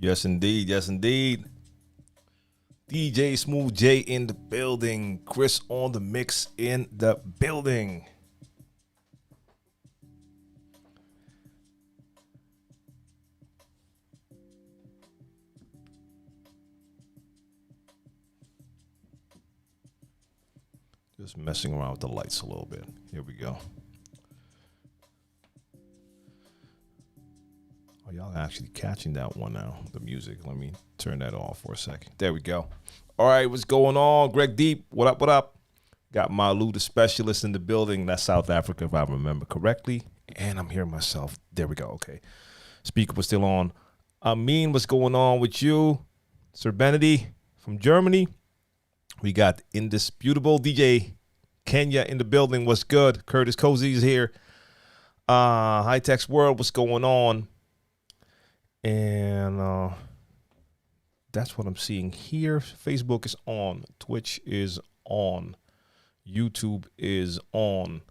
Yes, indeed. Yes, indeed. DJ Smooth J in the building. Chris on the mix in the building. Just messing around with the lights a little bit. Here we go. Oh, y'all actually catching that one now, the music. Let me turn that off for a second. There we go. All right, what's going on? Greg Deep, what up, what up? Got Malu, the specialist in the building. That's South Africa, if I remember correctly. And I'm hearing myself. There we go, okay. Speaker was still on. Amin, what's going on with you? Sir Benedy from Germany. We got Indisputable DJ Kenya in the building. What's good? Curtis Cozy is here. High Tech's World, what's going on? And that's what I'm seeing here. Facebook is on. Twitch is on. YouTube is on.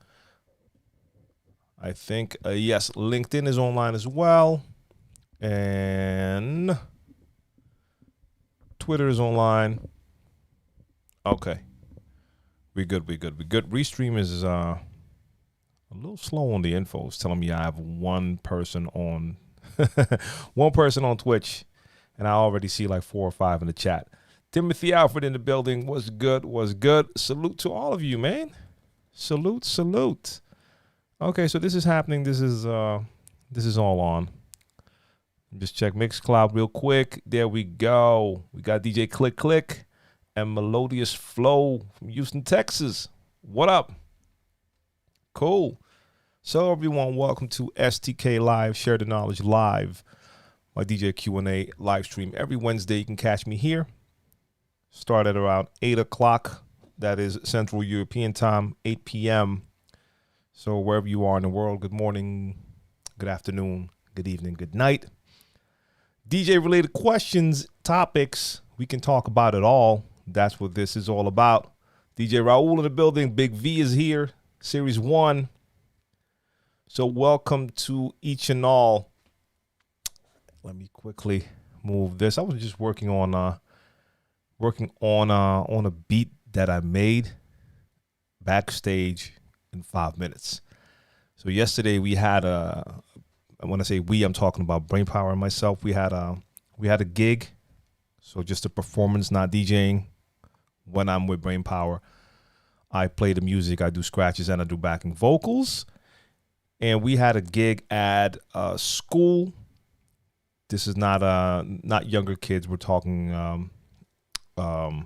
I think, yes, LinkedIn is online as well. And Twitter is online. Okay. We're good. Restream is a little slow on the info. It's telling me I have one person on Twitch, and I already see like 4 or 5 in the chat. Timothy Alfred in the building. Was good. Salute to all of you, man. Salute. Okay, so this is happening. This is all on. Just check MixCloud real quick. There we go. We got DJ Click and Melodious Flow from Houston, Texas. What up? Cool. So everyone, welcome to STK Live, Share the Knowledge Live, my DJ Q&A live stream. Every Wednesday you can catch me here. Start at around 8 o'clock. That is Central European time, 8 p.m. So wherever you are in the world, good morning, good afternoon, good evening, good night. DJ-related questions, topics, we can talk about it all. That's what this is all about. DJ Raul in the building. Big V is here. Series 1. So welcome to each and all. Let me quickly move this. I was just working on a beat that I made backstage in 5 minutes. So yesterday we had when I say we, I'm talking about Brainpower and myself. We had a gig. So just a performance, not DJing. When I'm with Brainpower, I play the music, I do scratches, and I do backing vocals. And we had a gig at a school. This is not younger kids. We're talking, well,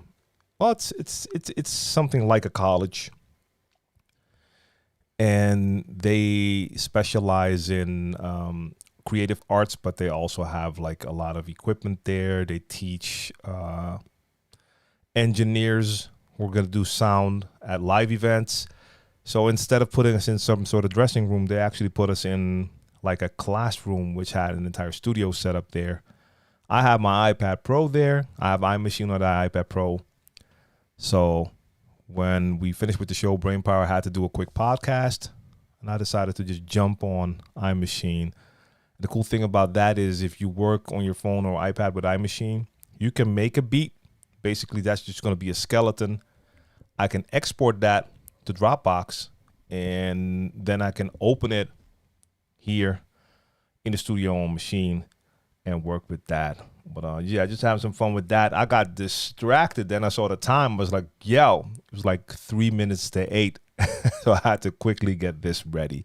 it's something like a college. And they specialize in creative arts, but they also have like a lot of equipment there. They teach engineers who are going to do sound at live events. So instead of putting us in some sort of dressing room, they actually put us in like a classroom, which had an entire studio set up there. I have my iPad Pro there. I have iMachine on the iPad Pro. So when we finished with the show, Brainpower had to do a quick podcast, and I decided to just jump on iMachine. The cool thing about that is if you work on your phone or iPad with iMachine, you can make a beat. Basically, that's just going to be a skeleton. I can export that to Dropbox, and then I can open it here in the studio on machine and work with that. But yeah, just having some fun with that. I got distracted. Then I saw the time. I was like, yo, it was like 3 minutes to 8. So I had to quickly get this ready.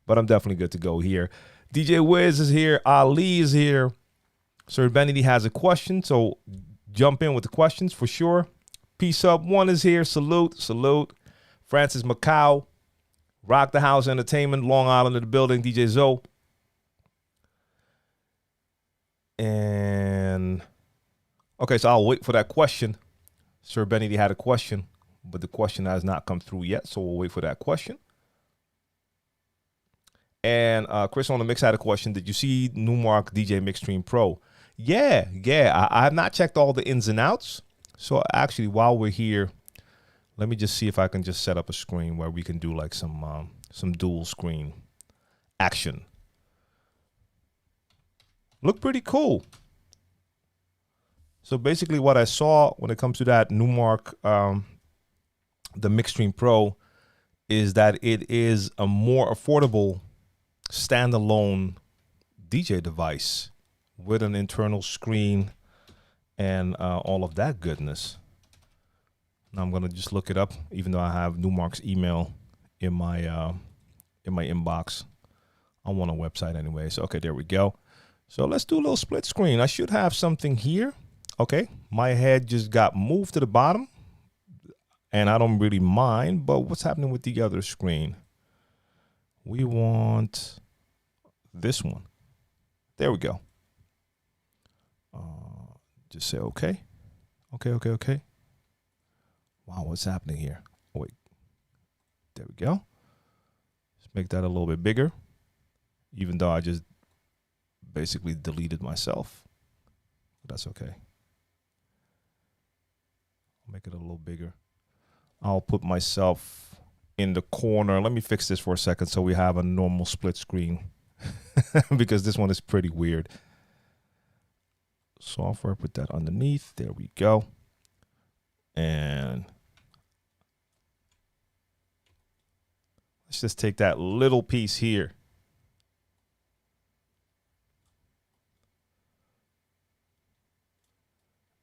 But I'm definitely good to go here. DJ Wiz is here. Ali is here. Sir Benedy has a question. So jump in with the questions for sure. Peace Up 1 is here. Salute. Francis Macau. Rock the House Entertainment. Long Island in the building. DJ Zoe. And okay, so I'll wait for that question. Sir Benedy had a question, but the question has not come through yet, so we'll wait for that question. And Chris on the mix had a question. Did you see Numark DJ MixStream Pro? Yeah. I have not checked all the ins and outs. So actually, while we're here, let me just see if I can just set up a screen where we can do like some dual screen action. Look pretty cool. So basically what I saw when it comes to that Numark, the MixStream Pro, is that it is a more affordable standalone DJ device with an internal screen and all of that goodness. Now I'm gonna just look it up, even though I have Numark's email in my inbox. I'm on a website anyway. So okay, there we go. So let's do a little split screen. I should have something here. Okay, my head just got moved to the bottom, and I don't really mind. But what's happening with the other screen? We want this one. There we go. Just say okay. Okay. Wow, what's happening here? Oh, wait. There we go. Let's make that a little bit bigger, even though I just basically deleted myself. That's okay. I'll make it a little bigger. I'll put myself in the corner. Let me fix this for a second so we have a normal split screen because this one is pretty weird. Software, put that underneath. There we go. And let's just take that little piece here.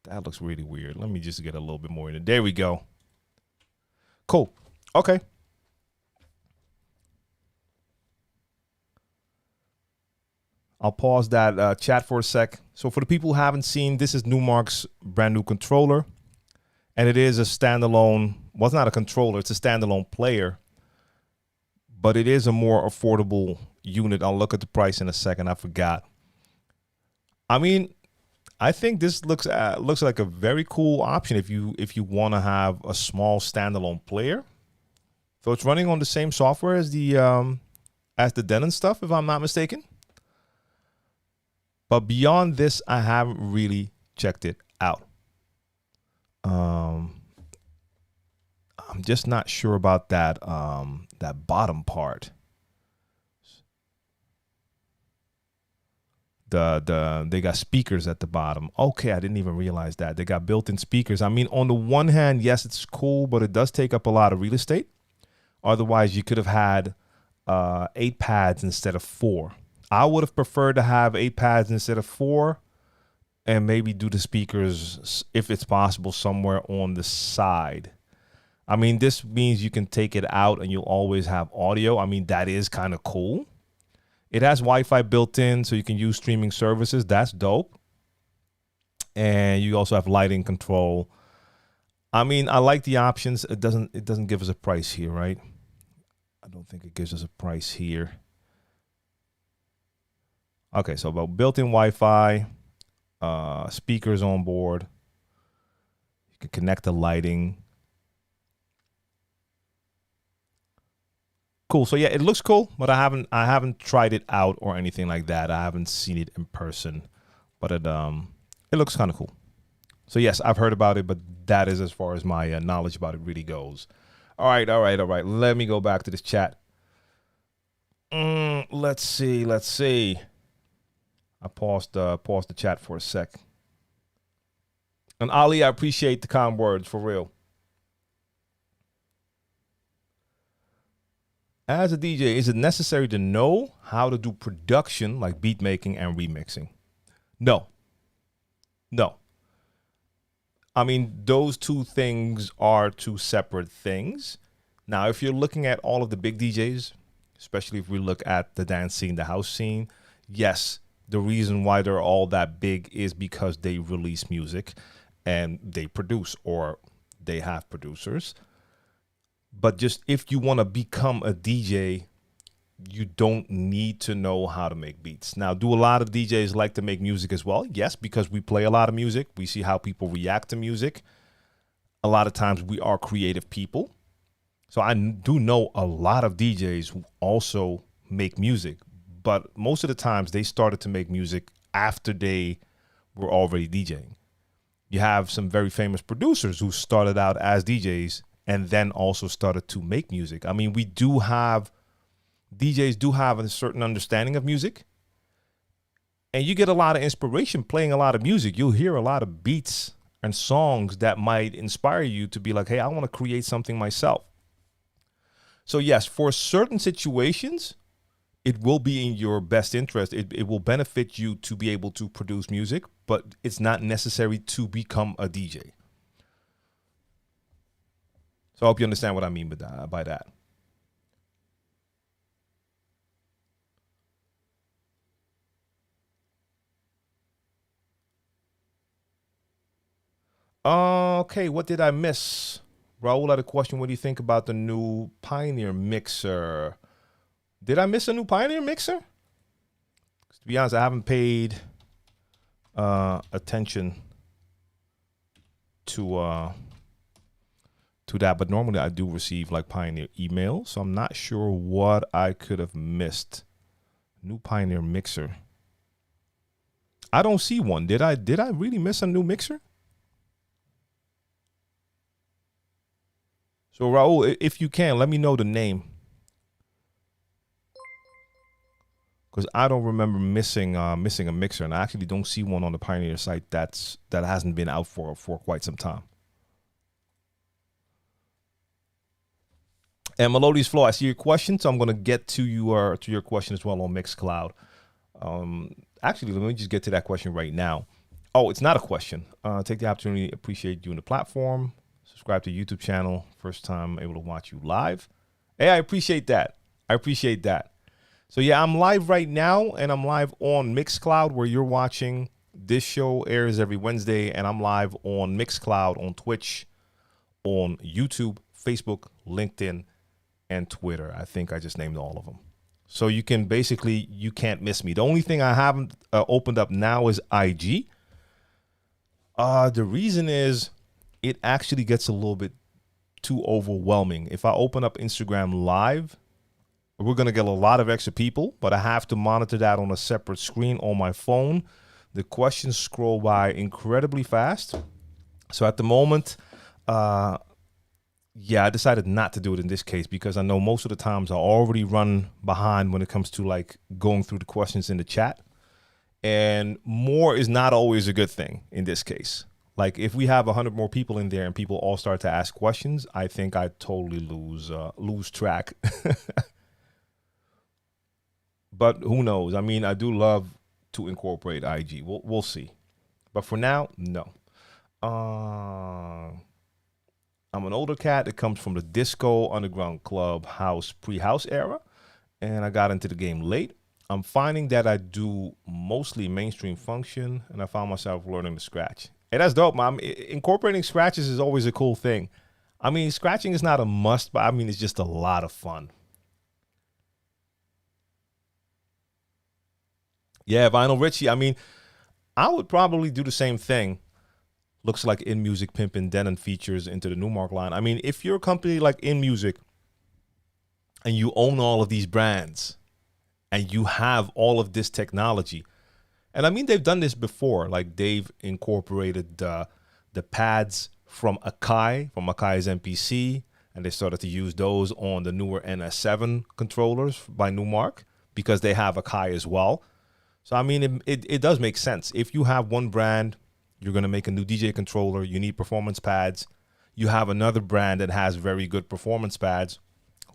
That looks really weird. Let me just get a little bit more in it. There we go. Cool. Okay. I'll pause that chat for a sec. So for the people who haven't seen, this is Numark's brand new controller. And it is a standalone, well, it's not a controller, it's a standalone player. But it is a more affordable unit. I'll look at the price in a second. I forgot. I mean, I think this looks like a very cool option if you want to have a small standalone player. So it's running on the same software as the Denon stuff, if I'm not mistaken. But beyond this, I haven't really checked it out. I'm just not sure about that that bottom part. They got speakers at the bottom. Okay, I didn't even realize that. They got built-in speakers. I mean, on the one hand, yes, it's cool, but it does take up a lot of real estate. Otherwise, you could have had 8 pads instead of 4. I would have preferred to have 8 pads instead of 4 and maybe do the speakers, if it's possible, somewhere on the side. I mean, this means you can take it out and you'll always have audio. I mean, that is kind of cool. It has Wi-Fi built in, so you can use streaming services. That's dope. And you also have lighting control. I mean, I like the options. It doesn't give us a price here, right? I don't think it gives us a price here. Okay, so about built-in Wi-Fi, speakers on board. You can connect the lighting. Cool. So yeah, it looks cool, but I haven't tried it out or anything like that. I haven't seen it in person, but it looks kind of cool. So yes, I've heard about it, but that is as far as my knowledge about it really goes. All right. Let me go back to this chat. Let's see. I paused the chat for a sec. And Ali, I appreciate the kind words, for real. As a DJ, is it necessary to know how to do production like beat making and remixing? No. I mean, those two things are two separate things. Now, if you're looking at all of the big DJs, especially if we look at the dance scene, the house scene, yes, the reason why they're all that big is because they release music and they produce, or they have producers. But just if you want to become a DJ, you don't need to know how to make beats. Now, do a lot of DJs like to make music as well? Yes, because we play a lot of music. We see how people react to music. A lot of times we are creative people. So I do know a lot of DJs who also make music. But most of the times they started to make music after they were already DJing. You have some very famous producers who started out as DJs and then also started to make music. I mean, DJs do have a certain understanding of music. And you get a lot of inspiration playing a lot of music. You'll hear a lot of beats and songs that might inspire you to be like, hey, I want to create something myself. So yes, for certain situations, it will be in your best interest. It will benefit you to be able to produce music, but it's not necessary to become a DJ. So I hope you understand what I mean by that. Okay, what did I miss? Raul had a question. What do you think about the new Pioneer mixer? Did I miss a new Pioneer mixer? To be honest, I haven't paid attention to that, but normally I do receive like Pioneer emails, so I'm not sure what I could have missed. New Pioneer mixer. I don't see one. Did I really miss a new mixer? So Raul, if you can, let me know the name, because I don't remember missing a mixer, and I actually don't see one on the Pioneer site that hasn't been out for quite some time. And Melodious Flow, I see your question, so I'm going to get to your question as well on MixCloud. Actually, let me just get to that question right now. Oh, it's not a question. Take the opportunity. Appreciate you in the platform. Subscribe to YouTube channel. First time able to watch you live. Hey, I appreciate that. So yeah, I'm live right now, and I'm live on MixCloud, where you're watching. This show airs every Wednesday, and I'm live on MixCloud, on Twitch, on YouTube, Facebook, LinkedIn, and Twitter. I think I just named all of them. So you can't miss me. The only thing I haven't opened up now is IG. The reason is it actually gets a little bit too overwhelming. If I open up Instagram Live, we're going to get a lot of extra people, but I have to monitor that on a separate screen on my phone. The questions scroll by incredibly fast. So at the moment, I decided not to do it in this case, because I know most of the times I already run behind when it comes to like going through the questions in the chat. And more is not always a good thing in this case. Like if we have 100 more people in there and people all start to ask questions, I think I totally lose track. But who knows? I mean, I do love to incorporate IG. We'll see. But for now, no. I'm an older cat that comes from the disco, underground club, house, pre-house era, and I got into the game late. I'm finding that I do mostly mainstream function, and I found myself learning to scratch. Hey, that's dope, man. Incorporating scratches is always a cool thing. I mean, scratching is not a must, but I mean, it's just a lot of fun. Yeah, Vinyl Richie. I mean, I would probably do the same thing. Looks like In Music pimping Denon features into the Numark line. I mean, if you're a company like In Music and you own all of these brands and you have all of this technology, and I mean, they've done this before. Like they've incorporated the pads from Akai's MPC, and they started to use those on the newer NS7 controllers by Numark because they have Akai as well. So, I mean, it does make sense. If you have one brand, you're going to make a new DJ controller, you need performance pads. You have another brand that has very good performance pads.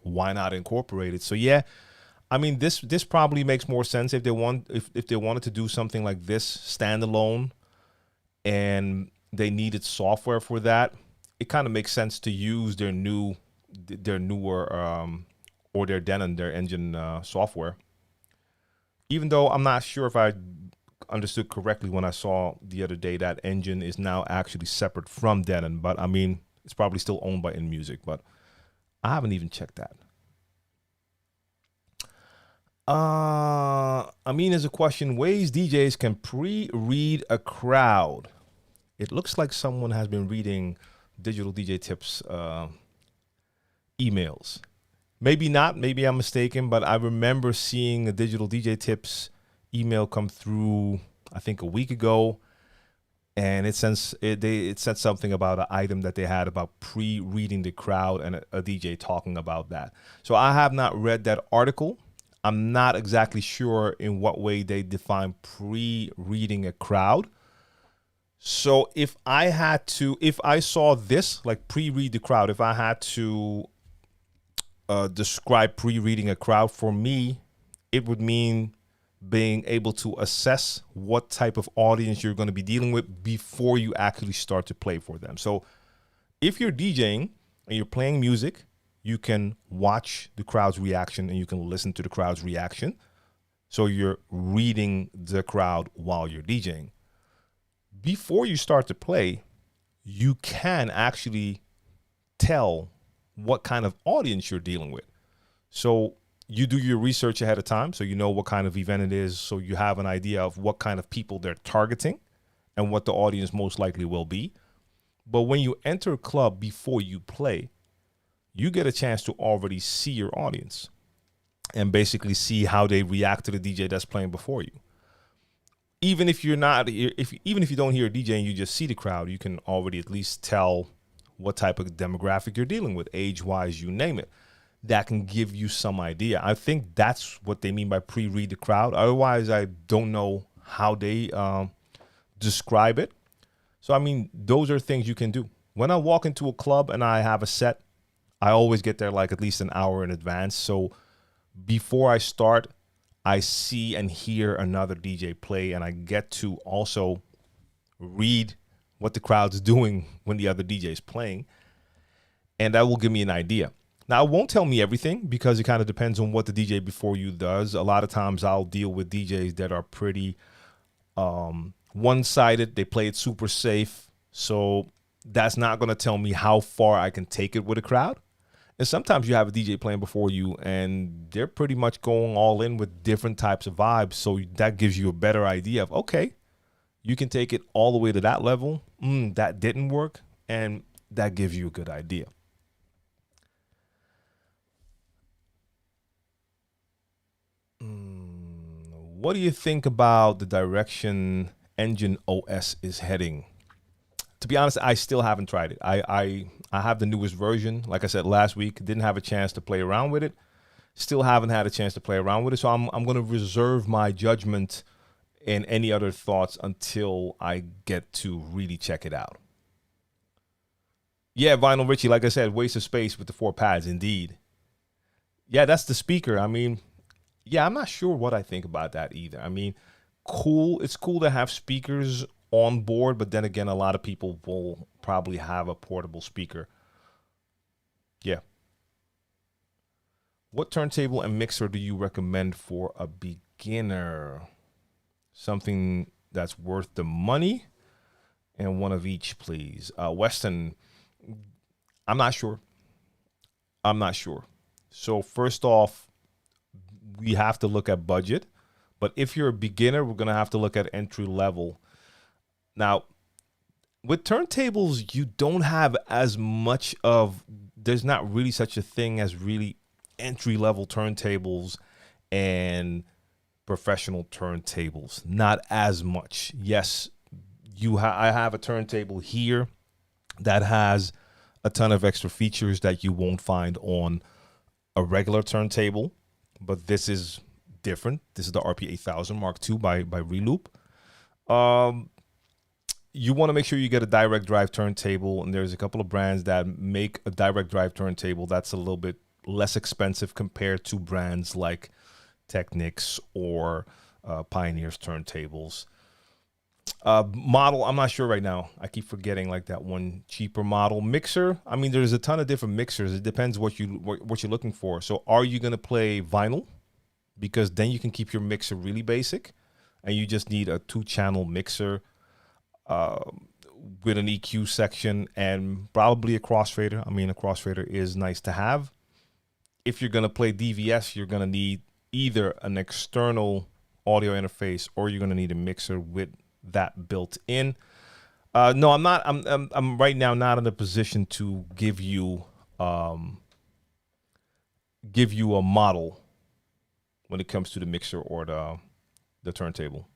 Why not incorporate it? So, yeah, I mean, this probably makes more sense if they wanted to do something like this standalone and they needed software for that. It kind of makes sense to use their newer or their Denon, their engine software. Even though I'm not sure if I understood correctly when I saw the other day that engine is now actually separate from Denon, but I mean, it's probably still owned by In Music, but I haven't even checked that. I mean, there's a question, ways DJs can pre-read a crowd. It looks like someone has been reading Digital DJ Tips emails. Maybe not, maybe I'm mistaken, but I remember seeing a Digital DJ Tips email come through, I think a week ago, and it said something about an item that they had about pre-reading the crowd and a DJ talking about that. So I have not read that article. I'm not exactly sure in what way they define pre-reading a crowd. So if I saw this, like pre-read the crowd, if I had to describe pre-reading a crowd, for me, it would mean being able to assess what type of audience you're going to be dealing with before you actually start to play for them. So if you're DJing and you're playing music, you can watch the crowd's reaction and you can listen to the crowd's reaction. So you're reading the crowd while you're DJing. Before you start to play, you can actually tell what kind of audience you're dealing with. So you do your research ahead of time, so you know what kind of event it is, so you have an idea of what kind of people they're targeting and what the audience most likely will be. But when you enter a club before you play, you get a chance to already see your audience and basically see how they react to the DJ that's playing before you. Even if you're not, even if you don't hear a DJ and you just see the crowd, you can already at least tell what type of demographic you're dealing with, age-wise, you name it. That can give you some idea. I think that's what they mean by pre-read the crowd. Otherwise, I don't know how they describe it. So, I mean, those are things you can do. When I walk into a club and I have a set, I always get there like at least an hour in advance. So before I start, I see and hear another DJ play, and I get to also read what the crowd's doing when the other DJ is playing. And that will give me an idea. Now, it won't tell me everything because it kind of depends on what the DJ before you does. A lot of times I'll deal with DJs that are pretty one-sided. They play it super safe. So that's not going to tell me how far I can take it with a crowd. And sometimes you have a DJ playing before you and they're pretty much going all in with different types of vibes. So that gives you a better idea of, okay, you can take it all the way to that level. That didn't work. And that gives you a good idea. What do you think about the direction Engine OS is heading? To be honest, I still haven't tried it. I have the newest version. Like I said last week, didn't have a chance to play around with it. Still haven't had a chance to play around with it. So I'm going to reserve my judgment and any other thoughts until I get to really check it out. Yeah, Vinyl Richie, like I said, waste of space with the 4 pads, indeed. Yeah, that's the speaker. I mean, yeah, I'm not sure what I think about that either. I mean, cool. It's cool to have speakers on board, but then again, a lot of people will probably have a portable speaker. Yeah. What turntable and mixer do you recommend for a beginner? Something that's worth the money, and one of each, please. Weston, I'm not sure. So first off, we have to look at budget, but if you're a beginner, we're going to have to look at entry level. Now, with turntables, you don't have as much of, there's not really such a thing as really entry level turntables and professional turntables. Not as much. Yes, I have a turntable here that has a ton of extra features that you won't find on a regular turntable. But this is different. This is the RP 8000 Mark II by Reloop. You want to make sure you get a direct drive turntable, and there's a couple of brands that make a direct drive turntable that's a little bit less expensive compared to brands like Technics or Pioneer's turntables. Model, I'm not sure right now. I keep forgetting like that one cheaper model. Mixer, I mean, there's a ton of different mixers. It depends what you're looking for. So are you going to play vinyl? Because then you can keep your mixer really basic, and you just need a 2-channel mixer with an EQ section and probably a crossfader. I mean, a crossfader is nice to have. If you're going to play DVS, you're going to need either an external audio interface or you're going to need a mixer with that built in. No, I'm not. I'm right now not in a position to give you a model when it comes to the mixer or the turntable.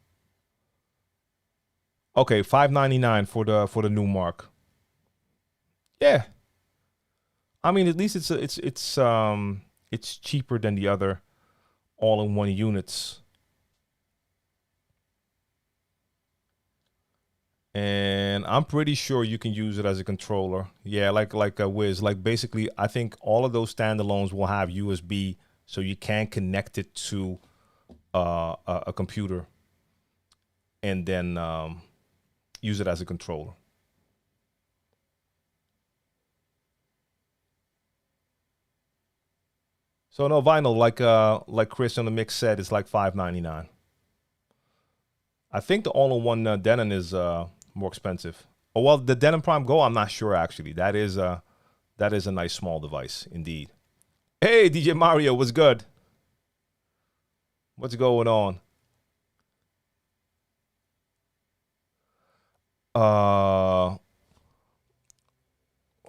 Okay, $599 for the Numark. Yeah, I mean, at least it's cheaper than the other all-in-one units. And I'm pretty sure you can use it as a controller. Yeah, like a Wiz. Like basically, I think all of those standalones will have USB, so you can connect it to a computer and then use it as a controller. So no, vinyl, like Chris on the mix said, it's like $5.99. I think the all-in-one Denon is more expensive. Oh well, the Denon Prime Go, I'm not sure actually. That is a nice small device indeed. Hey, DJ Mario, what's good? What's going on?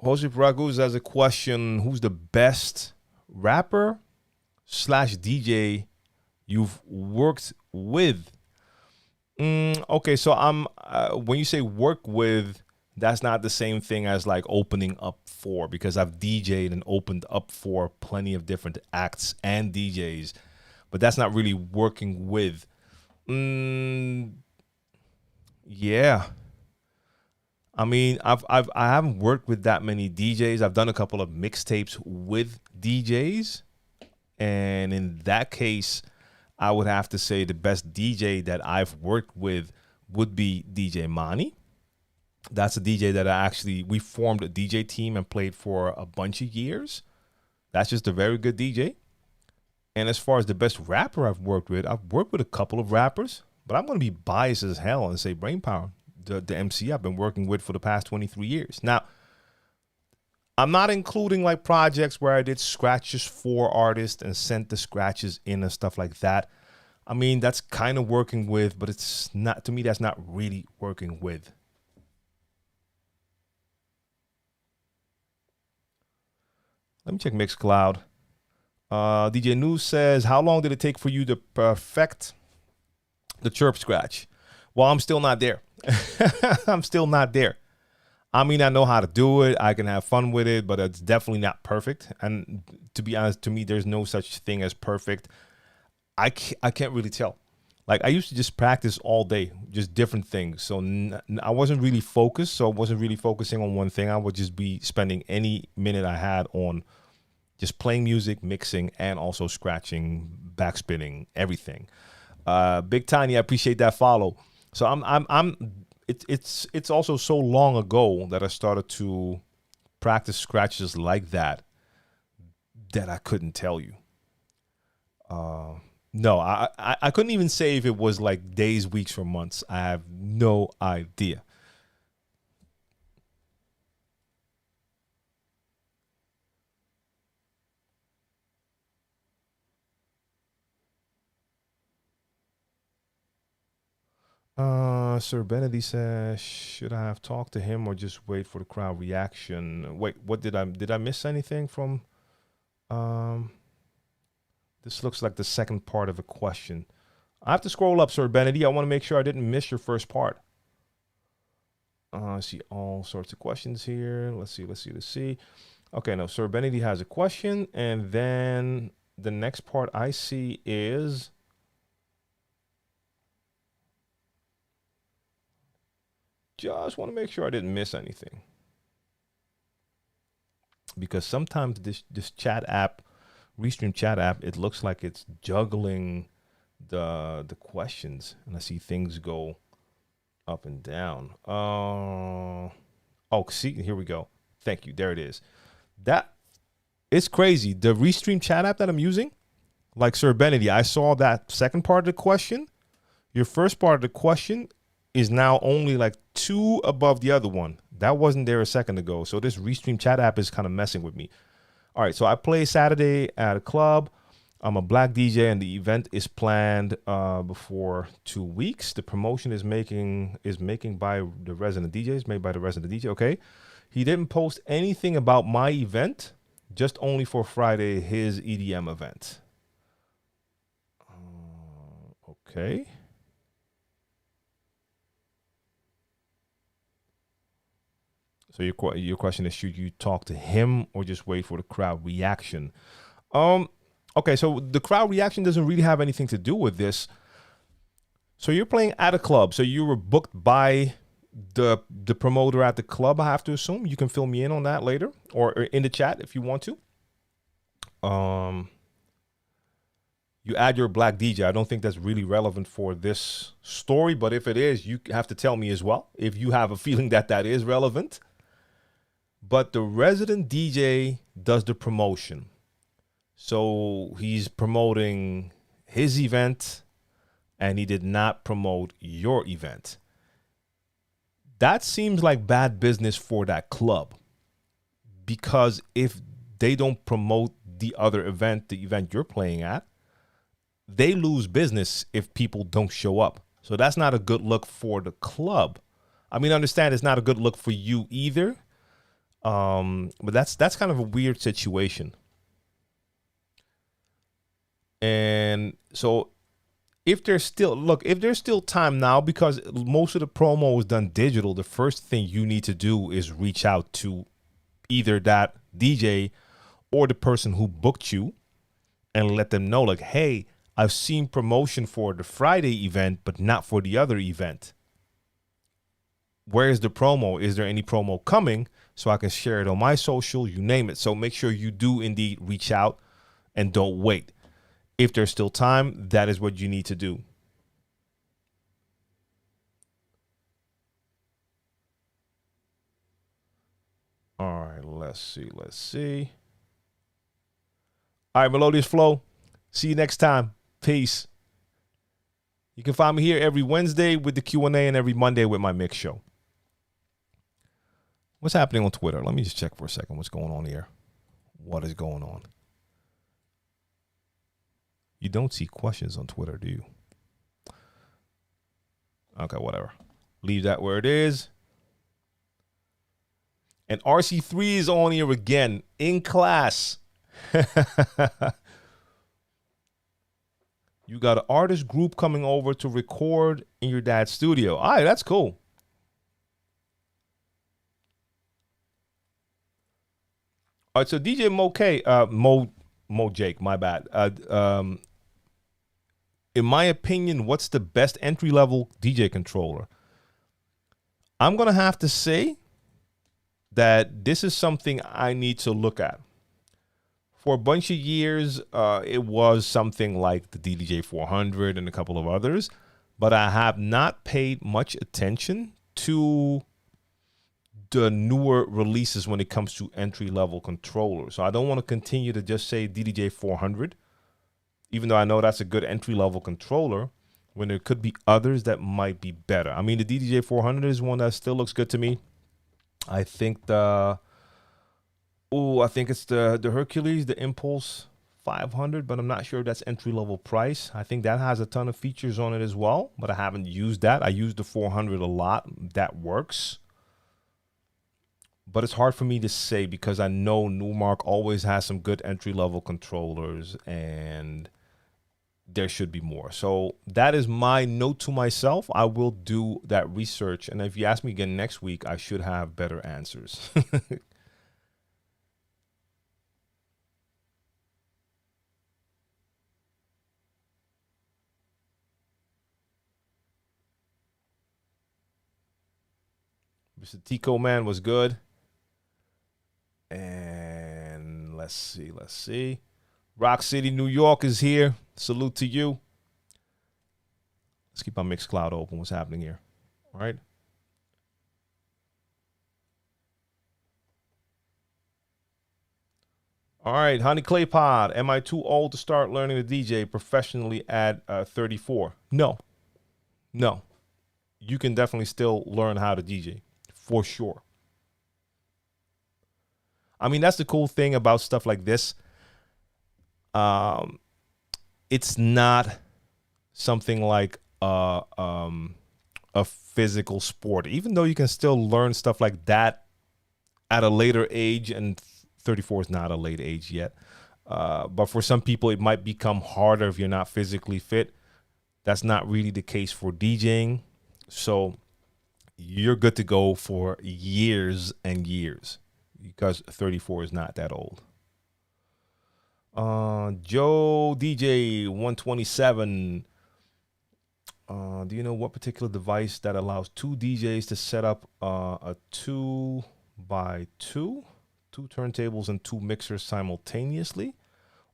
Jose Paraguz has a question. Who's the best rapper / DJ you've worked with? Okay, so I'm when you say work with, that's not the same thing as like opening up for, because I've DJ'd and opened up for plenty of different acts and DJs, but that's not really working with. Yeah. I mean, I haven't worked with that many DJs. I've done a couple of mixtapes with DJs, and in that case, I would have to say the best DJ that I've worked with would be DJ Mani. That's a DJ that we formed a DJ team and played for a bunch of years. That's just a very good DJ. And as far as the best rapper I've worked with a couple of rappers, but I'm going to be biased as hell and say Brainpower, the MC I've been working with for the past 23 years. Now, I'm not including like projects where I did scratches for artists and sent the scratches in and stuff like that. I mean, that's kind of working with, but it's not, to me, that's not really working with. Let me check MixCloud. DJ News says, how long did it take for you to perfect the chirp scratch? Well, I'm still not there. I'm still not there. I mean, I know how to do it. I can have fun with it, but it's definitely not perfect. And to be honest, to me, there's no such thing as perfect. I can't really tell. Like, I used to just practice all day, just different things. So I wasn't really focused. So I wasn't really focusing on one thing. I would just be spending any minute I had on just playing music, mixing, and also scratching, backspinning, everything. Big Tiny, I appreciate that follow. So it's also so long ago that I started to practice scratches like that I couldn't tell you. No, I couldn't even say if it was like days, weeks, or months. I have no idea. Sir Benedy says, should I have talked to him or just wait for the crowd reaction? Wait, what did I miss anything from? This looks like the second part of a question. I have to scroll up, Sir Benedy. I want to make sure I didn't miss your first part. I see all sorts of questions here. Let's see. Okay, no, Sir Benedy has a question, and then the next part I see is just want to make sure I didn't miss anything, because sometimes this chat app, Restream chat app, it looks like it's juggling the questions, and I see things go up and down. Oh, see, here we go. Thank you. There it is. That it's crazy. The Restream chat app that I'm using, like Sir Benedy, I saw that second part of the question. Your first part of the question is now only like 2 above the other one. That wasn't there a second ago. So this Restream chat app is kind of messing with me. All right, so I play Saturday at a club. I'm a black DJ, and the event is planned before 2 weeks. The promotion is making by the resident DJs, made by the resident DJ. Okay, he didn't post anything about my event, just only for Friday his EDM event. Okay. So your question is, should you talk to him or just wait for the crowd reaction? Okay, so the crowd reaction doesn't really have anything to do with this. So you're playing at a club. So you were booked by the promoter at the club, I have to assume. You can fill me in on that later or in the chat if you want to. You add your black DJ. I don't think that's really relevant for this story, but if it is, you have to tell me as well if you have a feeling that that is relevant. But the resident DJ does the promotion. So he's promoting his event and he did not promote your event. That seems like bad business for that club, because if they don't promote the other event, the event you're playing at, they lose business if people don't show up. So that's not a good look for the club. I mean, understand it's not a good look for you either. But that's kind of a weird situation. And so if there's still time now, because most of the promo is done digital, the first thing you need to do is reach out to either that DJ or the person who booked you and let them know, like, hey, I've seen promotion for the Friday event, but not for the other event. Where's the promo? Is there any promo coming? So I can share it on my social, you name it. So make sure you do indeed reach out and don't wait. If there's still time, that is what you need to do. All right, let's see. All right, Melodious Flow. See you next time. Peace. You can find me here every Wednesday with the Q&A and every Monday with my mix show. What's happening on Twitter? Let me just check for a second what's going on here. What is going on? You don't see questions on Twitter, do you? Okay, whatever. Leave that where it is. And RC3 is on here again in class. You got an artist group coming over to record in your dad's studio. All right, that's cool. All right, so DJ Mo Jake, my bad. In my opinion, what's the best entry-level DJ controller? I'm going to have to say that this is something I need to look at. For a bunch of years, it was something like the DDJ 400 and a couple of others, but I have not paid much attention to the newer releases when it comes to entry-level controllers. So I don't want to continue to just say DDJ 400, even though I know that's a good entry-level controller, when there could be others that might be better. I mean, the DDJ 400 is one that still looks good to me. I think I think it's the Hercules, the Impulse 500, but I'm not sure if that's entry-level price. I think that has a ton of features on it as well, but I haven't used that. I use the 400 a lot. That works. But it's hard for me to say because I know Numark always has some good entry-level controllers, and there should be more. So that is my note to myself. I will do that research, and if you ask me again next week, I should have better answers. Mr. Tico Man was good. And let's see. Rock City, New York is here. Salute to you. Let's keep our MixCloud open. What's happening here? All right. All right, Honey Clay Pod. Am I too old to start learning to DJ professionally at 34? No. You can definitely still learn how to DJ, for sure. I mean, that's the cool thing about stuff like this. It's not something like a physical sport, even though you can still learn stuff like that at a later age, and 34 is not a late age yet. But for some people, it might become harder if you're not physically fit. That's not really the case for DJing. So you're good to go for years and years, because 34 is not that old. Joe DJ 127. Do you know what particular device that allows two DJs to set up a 2x2, two turntables and two mixers simultaneously,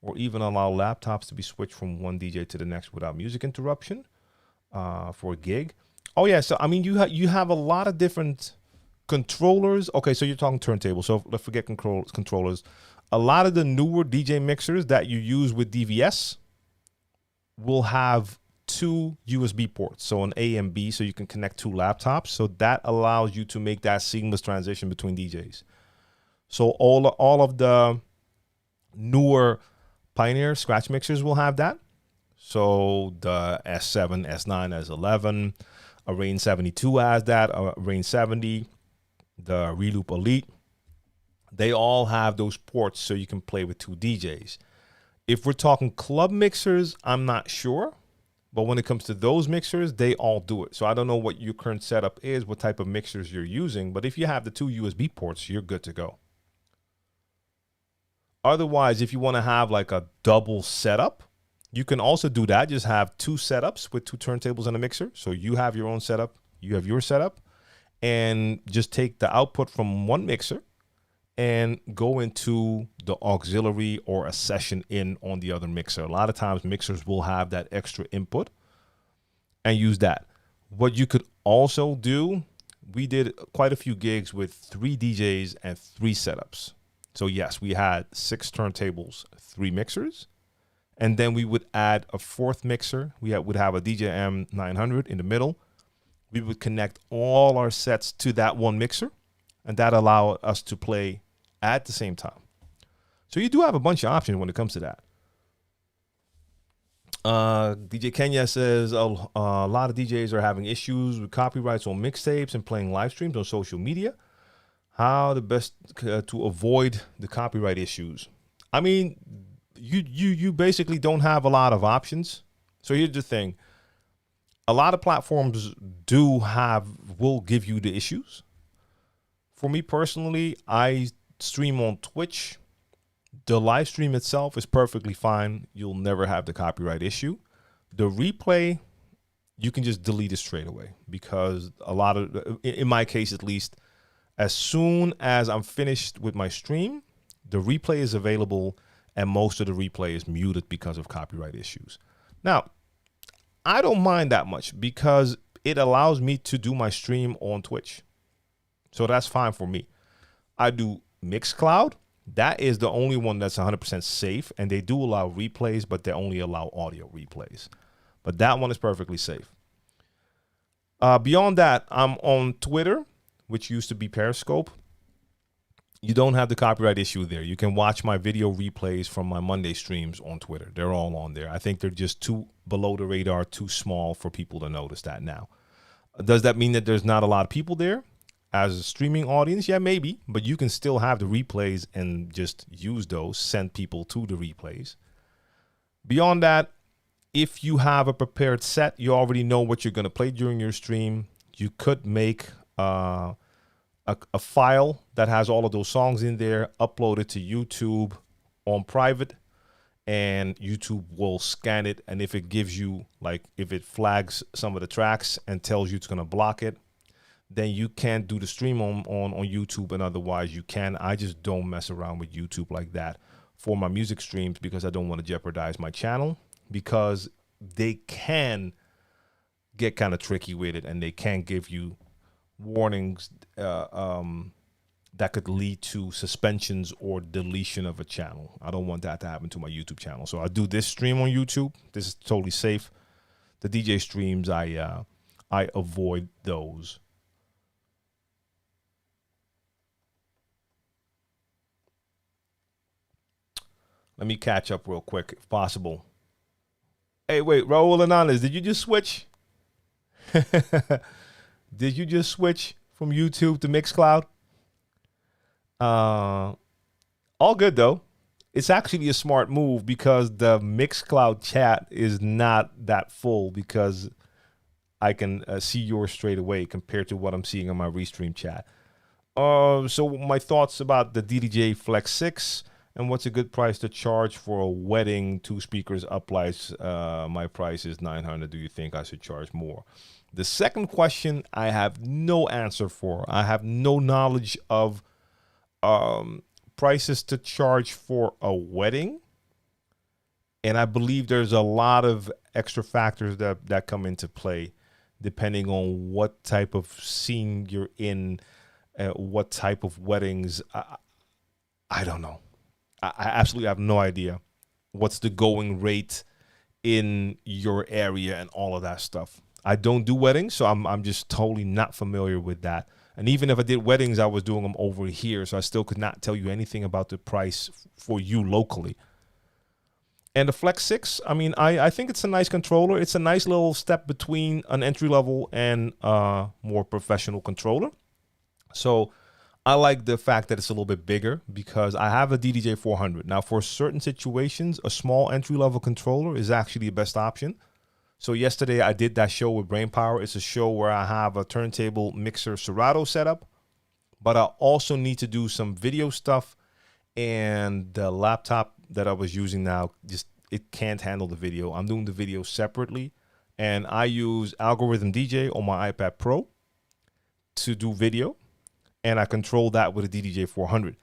or even allow laptops to be switched from one DJ to the next without music interruption for a gig? Oh yeah, so I mean you have a lot of different controllers. Okay, so you're talking turntables. So let's forget controllers. A lot of the newer DJ mixers that you use with DVS will have two USB ports, so an A and B, so you can connect two laptops. So that allows you to make that seamless transition between DJs. So all of the newer Pioneer scratch mixers will have that. So the S7, S9, S11, a Rain 72 has that, a Rain 70, the Reloop Elite. They all have those ports so you can play with two DJs. If we're talking club mixers, I'm not sure. But when it comes to those mixers, they all do it. So I don't know what your current setup is, what type of mixers you're using. But if you have the two USB ports, you're good to go. Otherwise, if you want to have like a double setup, you can also do that. Just have two setups with two turntables and a mixer. So you have your own setup, you have your setup, and just take the output from one mixer and go into the auxiliary or a session in on the other mixer. A lot of times mixers will have that extra input and use that. What you could also do, we did quite a few gigs with 3 DJs and 3 setups. So yes, we had 6 turntables, 3 mixers, and then we would add a 4th mixer. We would have a DJ M900 in the middle. We would connect all our sets to that one mixer, and that allowed us to play at the same time. So you do have a bunch of options when it comes to that. DJ Kenya says a lot of DJs are having issues with copyrights on mixtapes and playing live streams on social media. How the best to avoid the copyright issues? I mean, you basically don't have a lot of options. So here's the thing. A lot of platforms will give you the issues. For me personally, I stream on Twitch. The live stream itself is perfectly fine. You'll never have the copyright issue. The replay, you can just delete it straight away, because a lot of, in my case at least, as soon as I'm finished with my stream, the replay is available, and most of the replay is muted because of copyright issues. Now, I don't mind that much because it allows me to do my stream on Twitch. So that's fine for me. I do MixCloud. That is the only one that's 100% safe, and they do allow replays, but they only allow audio replays. But that one is perfectly safe. Beyond that, I'm on Twitter, which used to be Periscope. You don't have the copyright issue there. You can watch my video replays from my Monday streams on Twitter. They're all on there. I think they're just too below the radar, too small for people to notice that now. Does that mean that there's not a lot of people there as a streaming audience? Yeah, maybe, but you can still have the replays and just use those, send people to the replays. Beyond that, if you have a prepared set, you already know what you're going to play during your stream. You could make a file that has all of those songs in there, upload it to YouTube on private, and YouTube will scan it. And if it gives you, like, if it flags some of the tracks and tells you it's going to block it, then you can't do the stream on YouTube, and otherwise you can. I just don't mess around with YouTube like that for my music streams, because I don't want to jeopardize my channel, because they can get kind of tricky with it, and they can give you warnings that could lead to suspensions or deletion of a channel. I don't want that to happen to my YouTube channel. So I do this stream on YouTube. This is totally safe. The DJ streams, I avoid those. Let me catch up real quick, if possible. Hey, wait, Raul Hernandez, did you just switch? Did you just switch from YouTube to MixCloud? All good, though. It's actually a smart move, because the MixCloud chat is not that full, because I can see yours straight away compared to what I'm seeing on my Restream chat. So my thoughts about the DDJ Flex 6. And what's a good price to charge for a wedding? 2 speakers, uplights. My price is $900. Do you think I should charge more? The second question, I have no answer for. I have no knowledge of prices to charge for a wedding. And I believe there's a lot of extra factors that come into play, depending on what type of scene you're in, what type of weddings. I don't know. I absolutely have no idea what's the going rate in your area and all of that stuff. I don't do weddings, so I'm just totally not familiar with that. And even if I did weddings, I was doing them over here, so I still could not tell you anything about the price for you locally. And the Flex 6, I mean, I think it's a nice controller. It's a nice little step between an entry-level and more professional controller. So I like the fact that it's a little bit bigger because I have a DDJ 400. Now, for certain situations, a small entry-level controller is actually the best option. So yesterday I did that show with Brainpower. It's a show where I have a turntable mixer Serato setup, but I also need to do some video stuff, and the laptop that I was using now, it can't handle the video. I'm doing the video separately, and I use Algorithm DJ on my iPad Pro to do video, and I control that with a DDJ 400.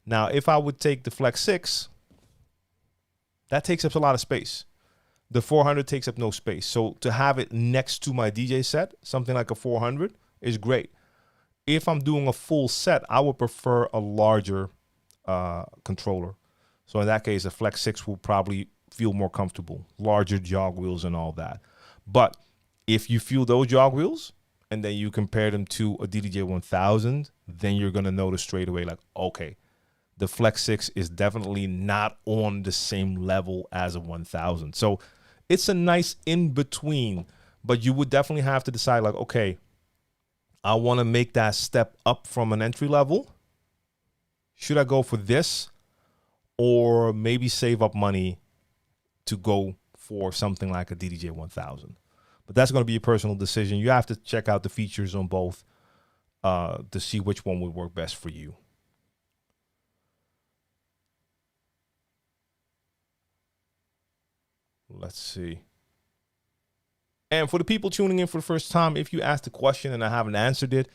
Now, if I would take the Flex 6, that takes up a lot of space. The 400 takes up no space. So to have it next to my DJ set, something like a 400, is great. If I'm doing a full set, I would prefer a larger controller. So in that case, a Flex 6 will probably feel more comfortable, larger jog wheels and all that. But if you feel those jog wheels and then you compare them to a DDJ 1000, then you're going to notice straight away, like, okay, the Flex 6 is definitely not on the same level as a 1000. So it's a nice in-between, but you would definitely have to decide, like, okay, I want to make that step up from an entry level. Should I go for this, or maybe save up money to go for something like a DDJ 1000? But that's going to be a personal decision. You have to check out the features on both to see which one would work best for you. Let's see. And for the people tuning in for the first time, if you asked a question and I haven't answered it,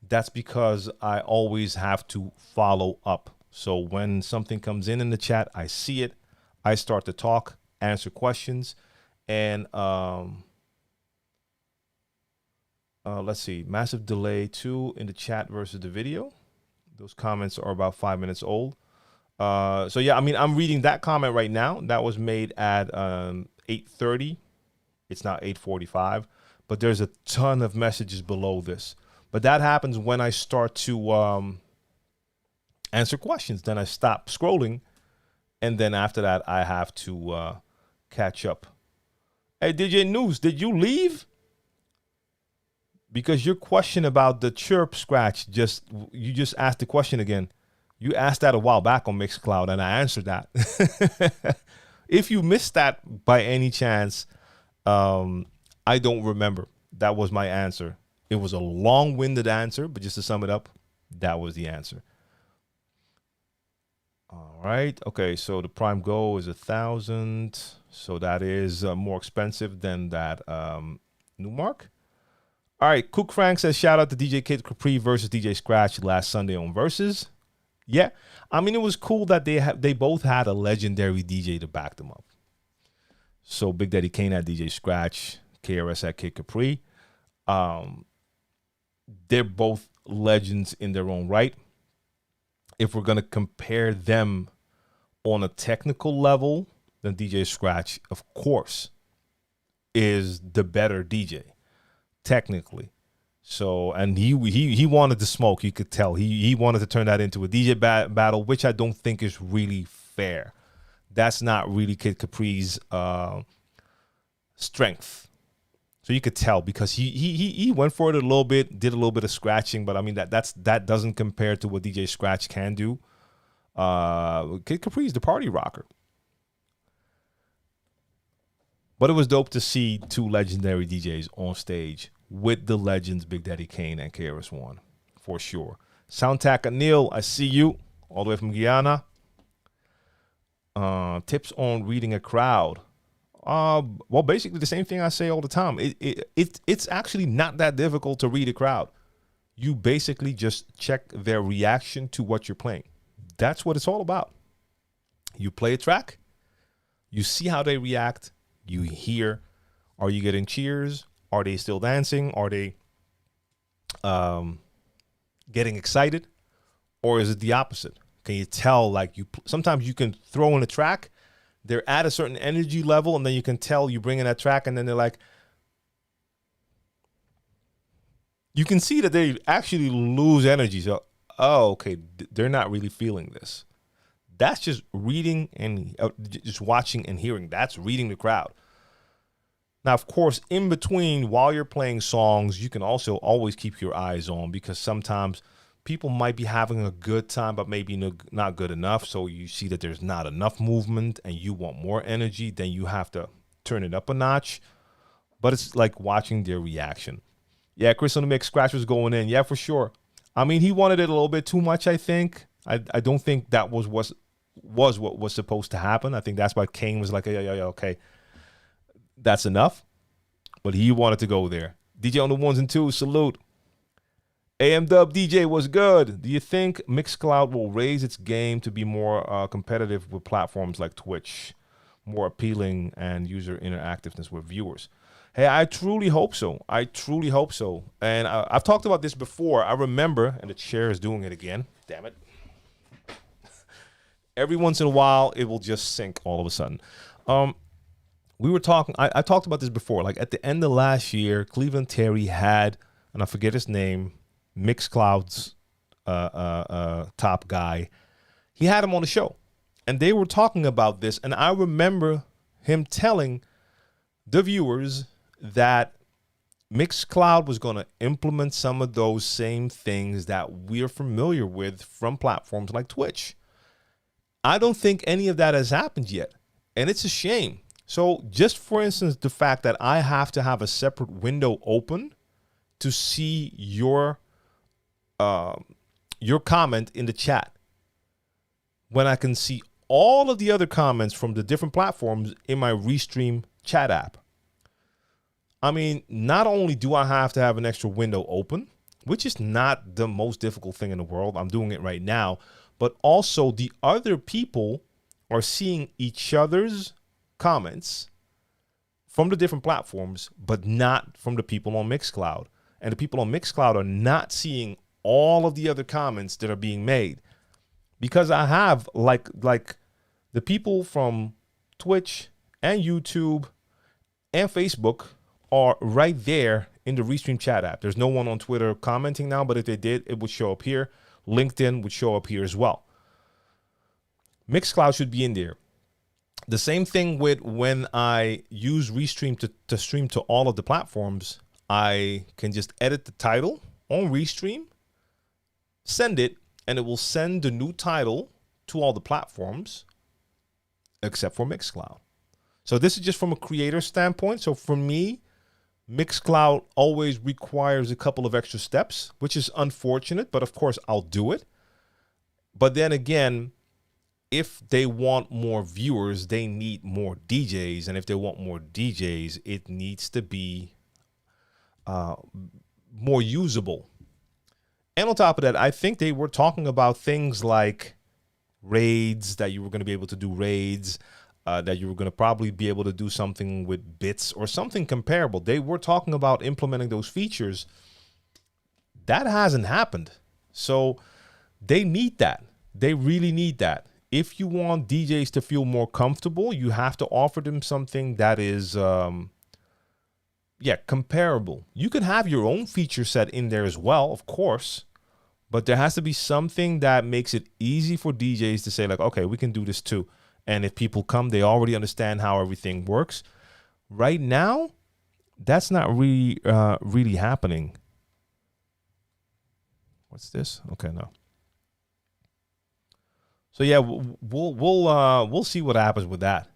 that's because I always have to follow up. So when something comes in the chat, I see it, I start to talk, answer questions, and let's see, massive delay too in the chat versus the video. Those comments are about 5 minutes old. So yeah, I mean, I'm reading that comment right now. That was made at 8:30. It's now 8:45, but there's a ton of messages below this. But that happens when I start to answer questions. Then I stop scrolling, and then after that, I have to catch up. Hey, DJ News, did you leave? Because your question about the chirp scratch, you just asked the question again. You asked that a while back on MixCloud, and I answered that. If you missed that by any chance, I don't remember. That was my answer. It was a long-winded answer, but just to sum it up, that was the answer. All right. Okay, so the Prime Go is 1,000. So that is more expensive than that Numark. All right, Cook Frank says, shout out to DJ Kid Capri versus DJ Scratch last Sunday on Versus. Yeah, I mean, it was cool that they both had a legendary DJ to back them up. So Big Daddy Kane had DJ Scratch, KRS had Kid Capri. They're both legends in their own right. If we're going to compare them on a technical level, then DJ Scratch, of course, is the better DJ, technically. So, and he wanted to smoke. You could tell he wanted to turn that into a DJ battle, which I don't think is really fair. That's not really Kid Capri's strength. So you could tell because he went for it a little bit, did a little bit of scratching, but I mean that doesn't compare to what DJ Scratch can do. Kid Capri is the party rocker. But it was dope to see two legendary DJs on stage with the legends Big Daddy Kane and KRS-One, for sure. Soundtack Anil, I see you all the way from Guyana. Tips on reading a crowd. Well, basically the same thing I say all the time. It's actually not that difficult to read a crowd. You basically just check their reaction to what you're playing. That's what it's all about. You play a track, you see how they react, you hear, are you getting cheers? Are they still dancing? Are they getting excited? Or is it the opposite? Can you tell, like, sometimes you can throw in a track, they're at a certain energy level, and then you can tell you bring in that track, and then they're like, you can see that they actually lose energy. So, oh, okay, they're not really feeling this. That's just reading and just watching and hearing. That's reading the crowd. Now, of course, in between, while you're playing songs, you can also always keep your eyes on, because sometimes people might be having a good time, but maybe not good enough. So you see that there's not enough movement and you want more energy, then you have to turn it up a notch. But it's like watching their reaction. Yeah, Chris on the mix, Scratch was going in. Yeah, for sure. I mean, he wanted it a little bit too much, I think. I don't think that was what was supposed to happen. I think that's why Kane was like, yeah, okay, that's enough. But he wanted to go there. DJ on the ones and twos, salute. AM Dub DJ was good. Do you think MixCloud will raise its game to be more competitive with platforms like Twitch, more appealing and user interactiveness with viewers? Hey, I truly hope so. I truly hope so. And I've talked about this before. I remember, and the chair is doing it again. Damn it. Every once in a while, it will just sink all of a sudden. We were talking, I talked about this before. Like at the end of last year, Cleveland Terry had, and I forget his name, MixCloud's top guy. He had him on the show. And they were talking about this. And I remember him telling the viewers that MixCloud was going to implement some of those same things that we're familiar with from platforms like Twitch. I don't think any of that has happened yet, and it's a shame. So just for instance, the fact that I have to have a separate window open to see your comment in the chat, when I can see all of the other comments from the different platforms in my Restream chat app. I mean, not only do I have to have an extra window open, which is not the most difficult thing in the world, I'm doing it right now, but also the other people are seeing each other's comments from the different platforms, but not from the people on MixCloud. And the people on MixCloud are not seeing all of the other comments that are being made. Because I have like the people from Twitch and YouTube and Facebook are right there in the Restream chat app. There's no one on Twitter commenting now, but if they did, it would show up here. LinkedIn would show up here as well. MixCloud should be in there. The same thing with when I use Restream to stream to all of the platforms. I can just edit the title on Restream, send it, and it will send the new title to all the platforms except for MixCloud. So this is just from a creator standpoint. So for me, MixCloud always requires a couple of extra steps, which is unfortunate, but of course I'll do it. But then again, if they want more viewers, they need more DJs. And if they want more DJs, it needs to be more usable. And on top of that, I think they were talking about things like raids, that you were going to be able to do raids, that you were going to probably be able to do something with bits or something comparable. They were talking about implementing those features. That hasn't happened. So they need that. They really need that. If you want DJs to feel more comfortable, you have to offer them something that is, comparable. You can have your own feature set in there as well, of course, but there has to be something that makes it easy for DJs to say like, okay, we can do this too. And if people come, they already understand how everything works. Right now, that's not really happening. What's this? Okay, no. So yeah, we'll see what happens with that.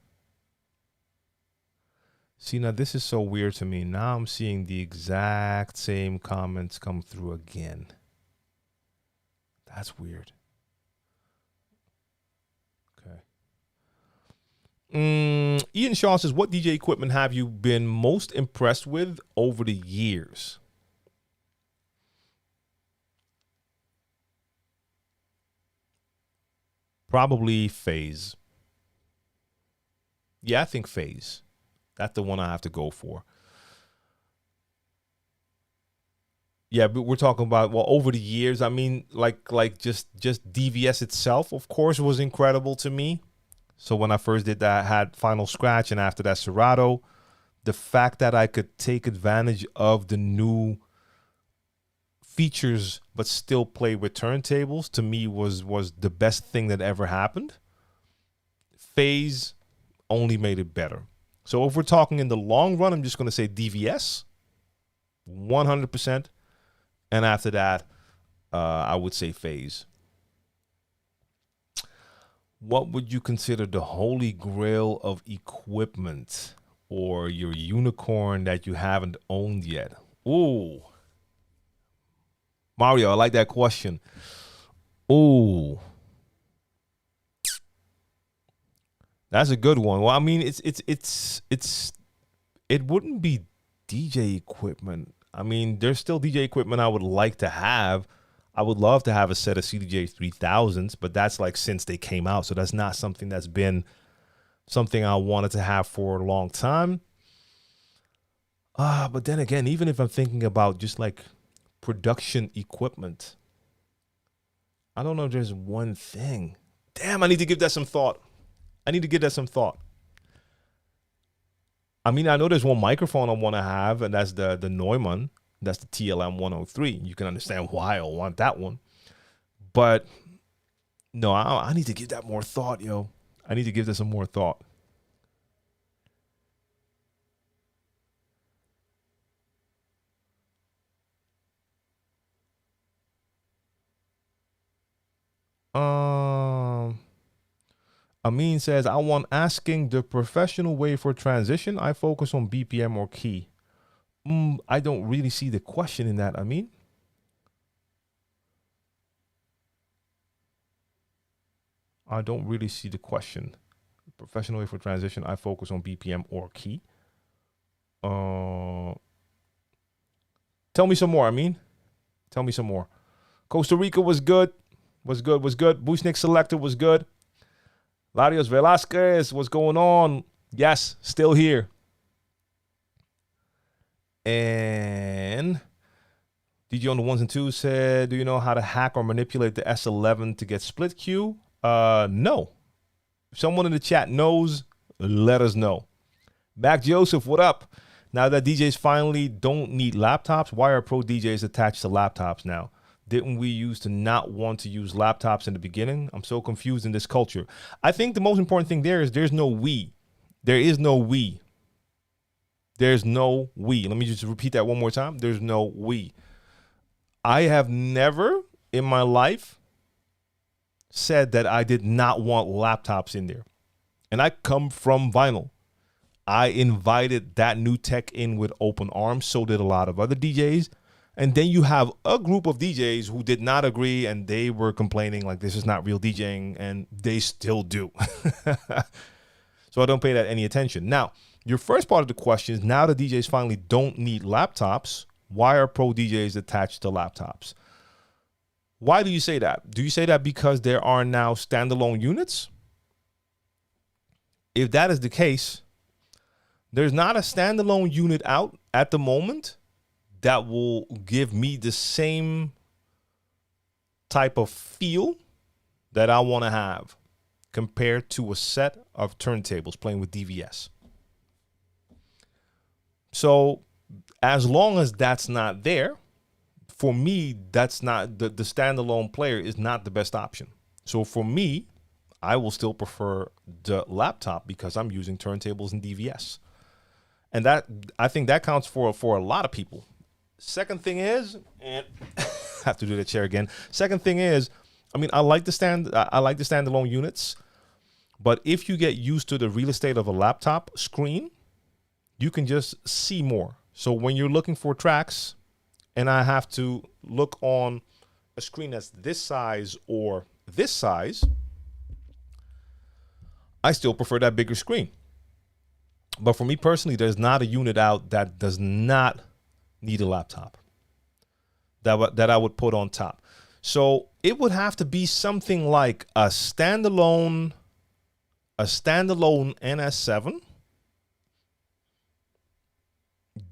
See, now this is so weird to me. Now I'm seeing the exact same comments come through again. That's weird. Okay. Ian Shaw says, what DJ equipment have you been most impressed with over the years? Probably Phase. Yeah, I think Phase. That's the one I have to go for. Yeah, but we're talking about, well, over the years. I mean, like just DVS itself, of course, was incredible to me. So when I first did that, I had Final Scratch, and after that, Serato. The fact that I could take advantage of the new features but still play with turntables, to me was the best thing that ever happened. Phase only made it better. So if we're talking in the long run, I'm just going to say DVS 100%, and after that I would say Phase. What would you consider the holy grail of equipment, or your unicorn that you haven't owned yet? Ooh, Mario, I like that question. Ooh, that's a good one. Well, I mean, it wouldn't be DJ equipment. I mean, there's still DJ equipment I would like to have. I would love to have a set of CDJ 3000s, but that's like since they came out. So that's not something that's been something I wanted to have for a long time. But then again, even if I'm thinking about just like production equipment, I don't know if there's one thing. Damn, I need to give that some thought. I mean, I know there's one microphone I want to have, and that's the Neumann. That's the TLM 103. You can understand why I want that one. But no, I need to give that more thought, yo. I need to give this some more thought. Amin says, I want asking the professional way for transition. I focus on BPM or key. I don't really see the question in that, Amin. I don't really see the question. Professional way for transition. I focus on BPM or key. Tell me some more, Amin. Tell me some more. Costa Rica was good. Was good. Bushnik Selector was good. Larios Velasquez, what's going on? Yes, still here. And DJ on the ones and twos said, do you know how to hack or manipulate the S11 to get split queue? No. If someone in the chat knows, let us know. Mac Joseph, what up? Now that DJs finally don't need laptops, why are pro DJs attached to laptops now? Didn't we used to not want to use laptops in the beginning? I'm so confused in this culture. I think the most important thing there is there's no we. There is no we. There's no we. Let me just repeat that one more time. There's no we. I have never in my life said that I did not want laptops in there. And I come from vinyl. I invited that new tech in with open arms. So did a lot of other DJs. And then you have a group of DJs who did not agree, and they were complaining like this is not real DJing, and they still do. So I don't pay that any attention. Now, your first part of the question is, now the DJs finally don't need laptops, why are pro DJs attached to laptops? Why do you say that? Do you say that because there are now standalone units? If that is the case, there's not a standalone unit out at the moment that will give me the same type of feel that I want to have compared to a set of turntables playing with DVS. So as long as that's not there, for me, that's not the standalone player is not the best option. So for me, I will still prefer the laptop because I'm using turntables and DVS. And that, I think that counts for a lot of people. Second thing is, and I have to do the chair again. Second thing is, I mean, I like the standalone units, but if you get used to the real estate of a laptop screen, you can just see more. So when you're looking for tracks, and I have to look on a screen that's this size or this size, I still prefer that bigger screen. But for me personally, there's not a unit out that does not need a laptop that I would put on top. So it would have to be something like a standalone NS7.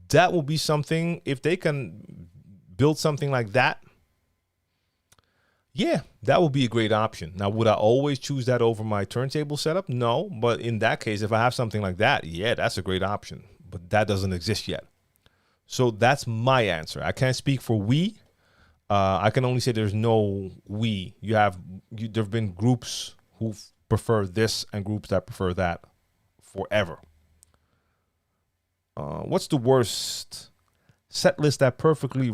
That will be something, if they can build something like that, yeah, that would be a great option. Now, would I always choose that over my turntable setup? No, but in that case, if I have something like that, yeah, that's a great option. But that doesn't exist yet. So that's my answer. I can't speak for we. I can only say there's no we. There have been groups who prefer this and groups that prefer that forever. What's the worst set list that perfectly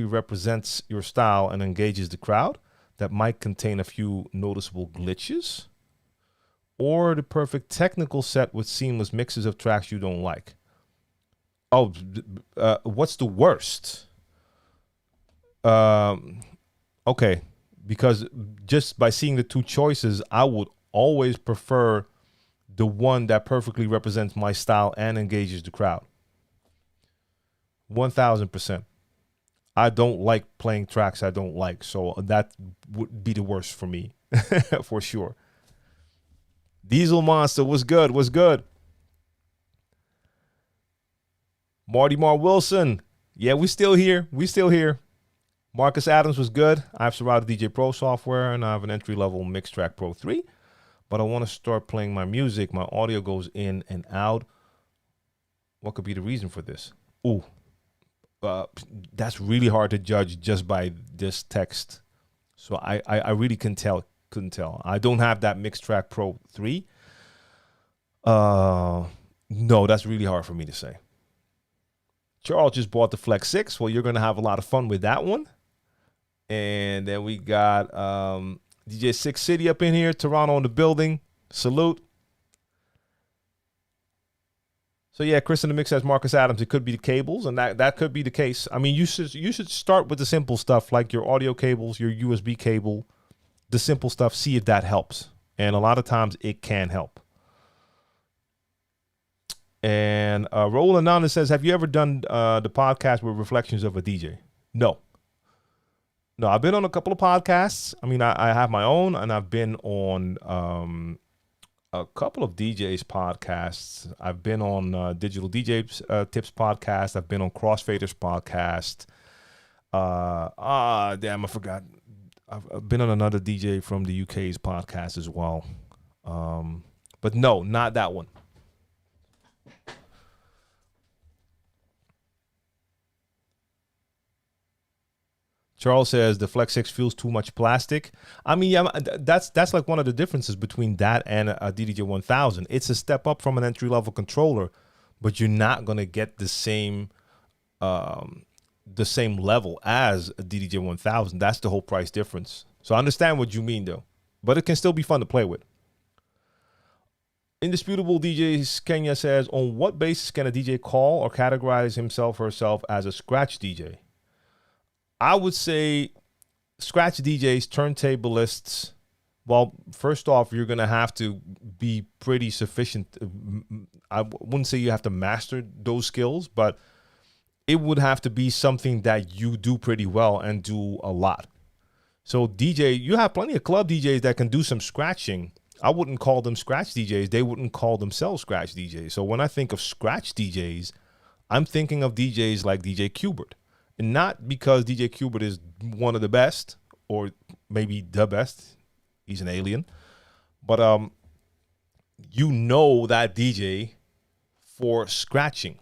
represents your style and engages the crowd, that might contain a few noticeable glitches? Or the perfect technical set with seamless mixes of tracks you don't like? Oh, what's the worst? Okay, because just by seeing the two choices, I would always prefer the one that perfectly represents my style and engages the crowd. 1000%. I don't like playing tracks I don't like, so that would be the worst for me, for sure. Diesel Monster, what's good? What's good? Marty Mar Wilson, yeah, we still here. We still here. Marcus Adams was good. I have Serato DJ Pro software, and I have an entry-level MixTrack Pro 3. But I want to start playing my music. My audio goes in and out. What could be the reason for this? Ooh. That's really hard to judge just by this text. So I really couldn't tell. I don't have that MixTrack Pro 3. No, that's really hard for me to say. Charles just bought the Flex 6. Well, you're going to have a lot of fun with that one. And then we got DJ Six City up in here. Toronto in the building. Salute. So yeah, Chris in the mix says Marcus Adams. It could be the cables, and that could be the case. I mean, you should start with the simple stuff like your audio cables, your USB cable, the simple stuff. See if that helps, and a lot of times it can help. And Raul Ananda says, "Have you ever done the podcast with reflections of a DJ?" No, I've been on a couple of podcasts. I mean, I have my own, and I've been on a couple of DJs podcasts. I've been on Digital DJ Tips podcast. I've been on Crossfaders podcast. Damn, I forgot. I've been on another DJ from the UK's podcast as well. But no, not that one. Charles says the Flex 6 feels too much plastic. I mean, yeah, that's like one of the differences between that and a DDJ 1000. It's a step up from an entry-level controller, but you're not going to get the same level as a DDJ 1000. That's the whole price difference. So I understand what you mean, though. But it can still be fun to play with. Indisputable DJs Kenya says, on what basis can a DJ call or categorize himself or herself as a scratch DJ? I would say scratch DJs, turntablists. Well, first off, you're going to have to be pretty sufficient. I wouldn't say you have to master those skills, but it would have to be something that you do pretty well and do a lot. So DJ, you have plenty of club DJs that can do some scratching. I wouldn't call them scratch DJs. They wouldn't call themselves scratch DJs. So when I think of scratch DJs, I'm thinking of DJs like DJ Qbert. And not because DJ Qbert is one of the best, or maybe the best. He's an alien. But you know that DJ for scratching.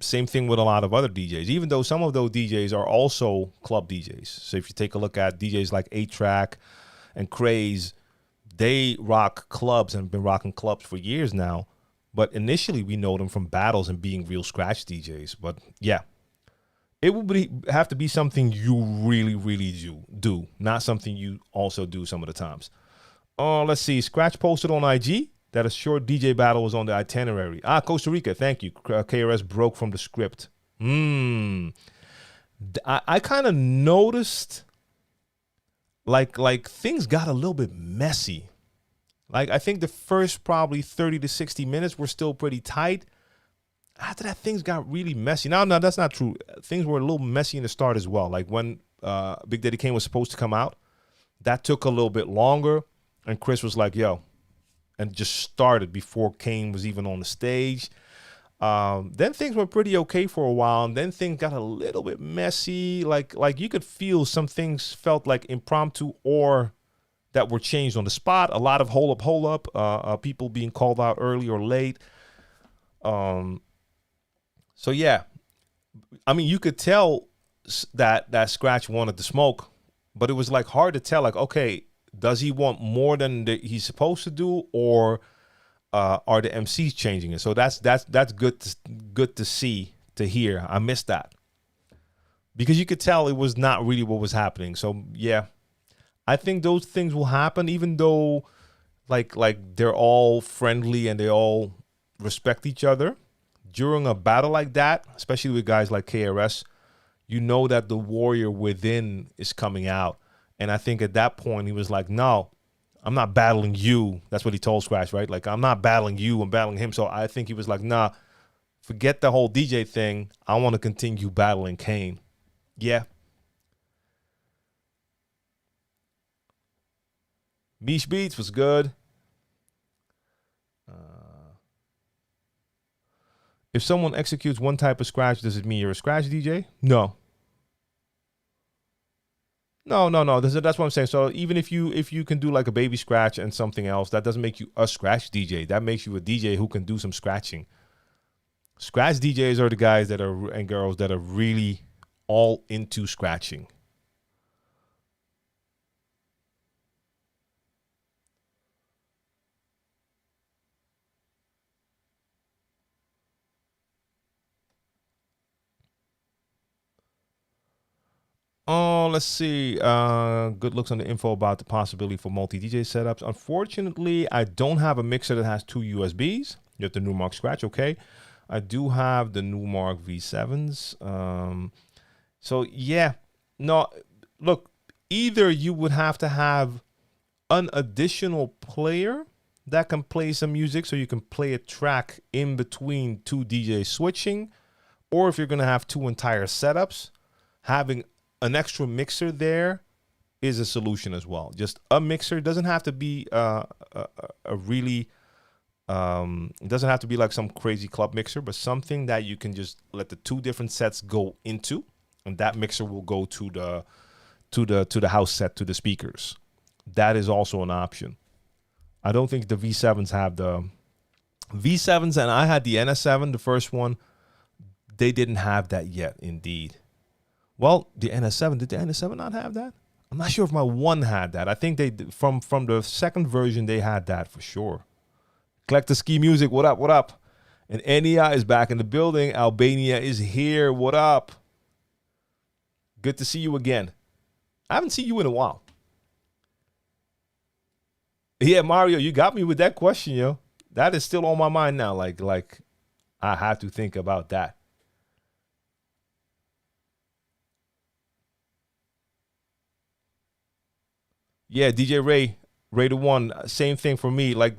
Same thing with a lot of other DJs, even though some of those DJs are also club DJs. So if you take a look at DJs like 8-Track and Craze, they rock clubs and have been rocking clubs for years now. But initially, we know them from battles and being real scratch DJs. But yeah. It would have to be something you really, really do, not something you also do some of the times. Let's see. Scratch posted on IG that a short DJ battle was on the itinerary. Costa Rica. Thank you. KRS broke from the script. I kind of noticed like things got a little bit messy. Like, I think the first probably 30 to 60 minutes were still pretty tight. After that, things got really messy. No, that's not true. Things were a little messy in the start as well. Like when Big Daddy Kane was supposed to come out, that took a little bit longer. And Chris was like, yo, and just started before Kane was even on the stage. Then things were pretty okay for a while. And then things got a little bit messy. Like you could feel some things felt like impromptu or that were changed on the spot. A lot of hold up, people being called out early or late. So yeah, I mean, you could tell that Scratch wanted to smoke, but it was like hard to tell. Like, okay, does he want more than he's supposed to do, or are the MCs changing it? So that's good to see, to hear. I missed that because you could tell it was not really what was happening. So yeah, I think those things will happen, even though like they're all friendly and they all respect each other. During a battle like that, especially with guys like KRS, you know that the warrior within is coming out. And I think at that point, he was like, no, I'm not battling you. That's what he told Scratch, right? Like, I'm not battling you, I'm battling him. So I think he was like, nah, forget the whole DJ thing. I want to continue battling Kane. Yeah. Mish Beats was good. If someone executes one type of scratch, does it mean you're a scratch DJ? No. No. That's what I'm saying. So even if you can do like a baby scratch and something else, that doesn't make you a scratch DJ. That makes you a DJ who can do some scratching. Scratch DJs are the guys that are and girls that are really all into scratching. Oh, let's see. Good looks on the info about the possibility for multi-DJ setups. Unfortunately, I don't have a mixer that has two USBs. You have the Numark Scratch, okay. I do have the Numark V7s. So, yeah. No, look, either you would have to have an additional player that can play some music so you can play a track in between two DJs switching, or if you're going to have two entire setups, having an extra mixer there is a solution as well. Just a mixer. It doesn't have to be a really, it doesn't have to be like some crazy club mixer, but something that you can just let the two different sets go into, and that mixer will go to the house set, to the speakers. That is also an option. I don't think the V7s have the V7s, and I had the NS7, the first one. They didn't have that yet, indeed. Well, the NS7, did the NS7 not have that? I'm not sure if my one had that. I think they from the second version, they had that for sure. Collector Ski Music, what up, what up? And Enia is back in the building. Albania is here, what up? Good to see you again. I haven't seen you in a while. Yeah, Mario, you got me with that question, yo. That is still on my mind now. Like I have to think about that. Yeah, DJ Ray the One, same thing for me. Like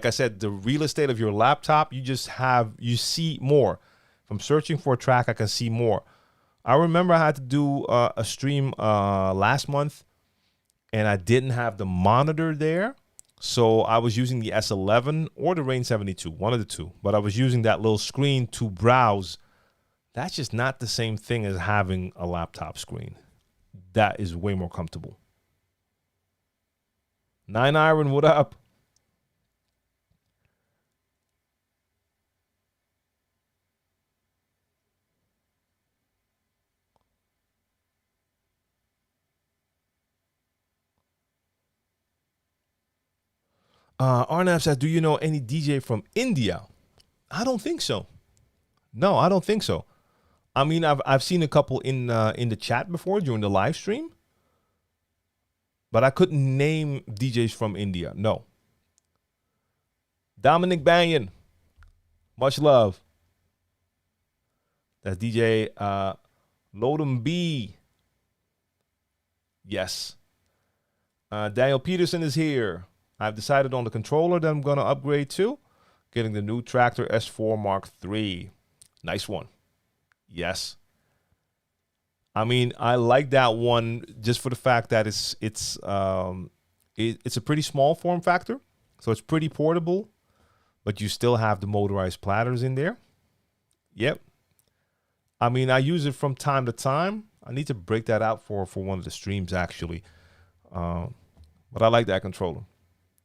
I said, the real estate of your laptop, you see more. If I'm searching for a track, I can see more. I remember I had to do a stream last month, and I didn't have the monitor there, so I was using the S11 or the Rain 72, one of the two. But I was using that little screen to browse. That's just not the same thing as having a laptop screen. That is way more comfortable. 9 Iron, what up? Arnav says, do you know any DJ from India? I don't think so. No, I don't think so. I mean, I've seen a couple in the chat before during the live stream, but I couldn't name DJs from India. No. Dominic Banyan, much love. That's DJ Lodem B. Yes. Daniel Peterson is here. I've decided on the controller that I'm going to upgrade to, getting the new Traktor S4 Mark III. Nice one. Yes. I mean, I like that one just for the fact that it's a pretty small form factor, so it's pretty portable, but you still have the motorized platters in there. Yep. I mean, I use it from time to time. I need to break that out for one of the streams actually, but I like that controller.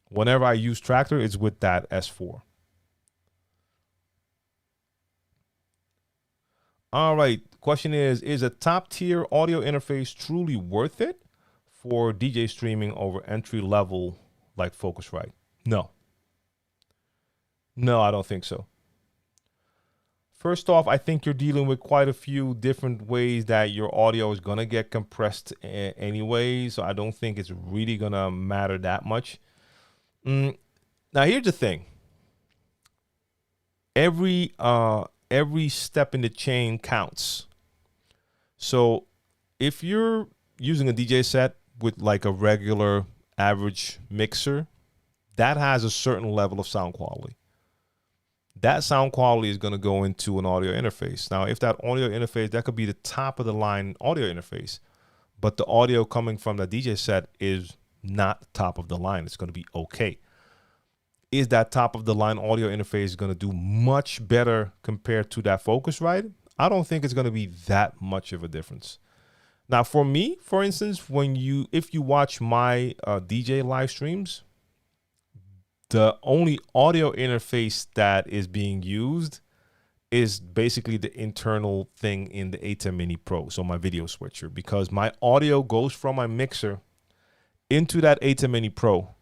Whenever I use Traktor, it's with that S4. All right. Question is a top tier audio interface truly worth it for DJ streaming over entry level like Focusrite? No. No, I don't think so. First off, I think you're dealing with quite a few different ways that your audio is going to get compressed anyway. So I don't think it's really going to matter that much. Now, here's the thing. Every step in the chain counts. So if you're using a DJ set with like a regular average mixer, that has a certain level of sound quality. That sound quality is going to go into an audio interface. Now, if that audio interface, that could be the top of the line audio interface, but the audio coming from the DJ set is not top of the line. It's going to be okay. Is that top of the line audio interface going to do much better compared to that Focusrite? I don't think it's going to be that much of a difference. Now, for me, for instance, if you watch my DJ live streams, the only audio interface that is being used is basically the internal thing in the A10 Mini Pro, so my video switcher, because my audio goes from my mixer into that A10 Mini Pro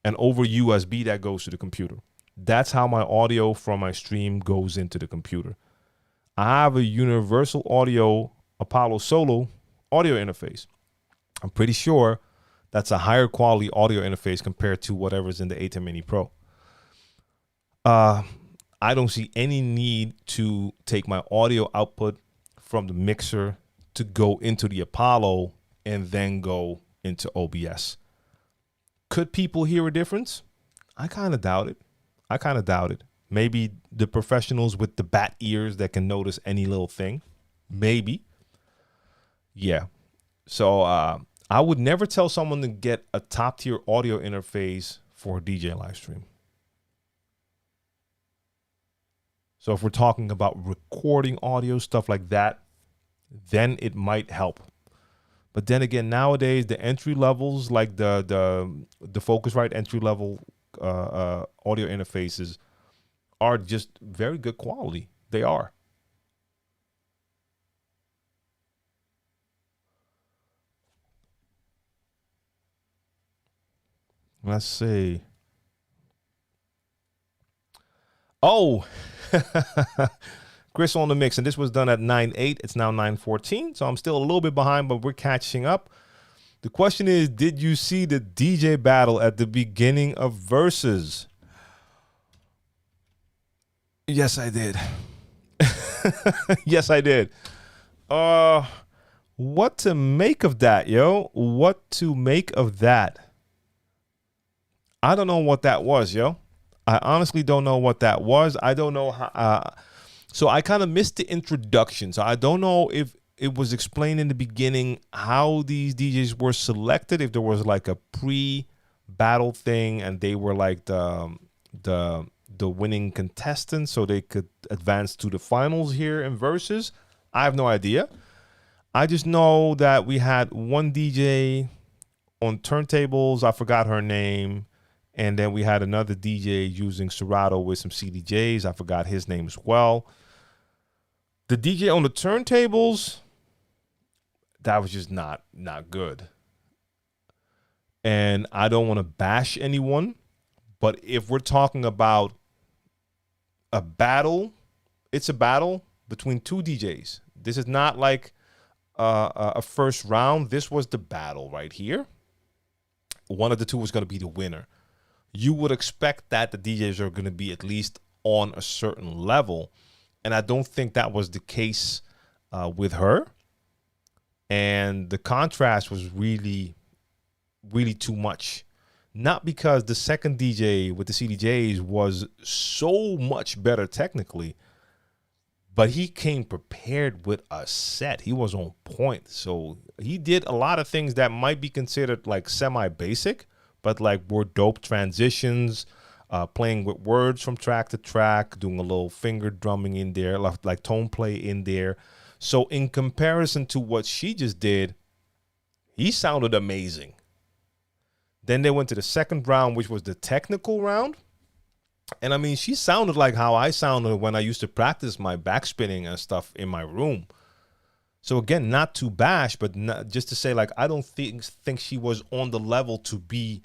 and over USB that goes to the computer. That's how my audio from my stream goes into the computer. I have a Universal Audio Apollo Solo audio interface. I'm pretty sure that's a higher quality audio interface compared to whatever's in the A10 Mini Pro. I don't see any need to take my audio output from the mixer to go into the Apollo and then go into OBS. Could people hear a difference? I kind of doubt it. Maybe the professionals with the bat ears that can notice any little thing. Maybe. Yeah. So I would never tell someone to get a top tier audio interface for a DJ live stream. So if we're talking about recording audio, stuff like that, then it might help. But then again, nowadays the entry levels, like the Focusrite entry level audio interfaces, are just very good quality. They are. Let's see. Oh, Chris on the mix, and this was done at 9:08. It's now 9:14, so I'm still a little bit behind, but we're catching up. The question is, did you see the DJ battle at the beginning of Versus? Yes, I did. Yes, I did. What to make of that, yo? What to make of that? I don't know what that was, yo. I honestly don't know what that was. I don't know how. So I kind of missed the introduction. So I don't know if it was explained in the beginning how these DJs were selected. If there was like a pre-battle thing and they were like the winning contestants, so they could advance to the finals here in Versus. I have no idea. I just know that we had one DJ on turntables. I forgot her name. And then we had another DJ using Serato with some CDJs. I forgot his name as well. The DJ on the turntables, that was just not good. And I don't want to bash anyone, but if we're talking about a battle, it's a battle between two DJs. This is not like a first round. This was the battle right here. One of the two was going to be the winner. You would expect that the DJs are going to be at least on a certain level. And I don't think that was the case with her. And the contrast was really, really too much. Not because the second DJ with the CDJs was so much better technically, but he came prepared with a set. He was on point. So he did a lot of things that might be considered like semi-basic, but like were dope transitions, playing with words from track to track, doing a little finger drumming in there, like tone play in there. So in comparison to what she just did, he sounded amazing. Then they went to the second round, which was the technical round. And I mean, she sounded like how I sounded when I used to practice my backspinning and stuff in my room. So again, not to bash, but just to say, like, I don't think she was on the level to be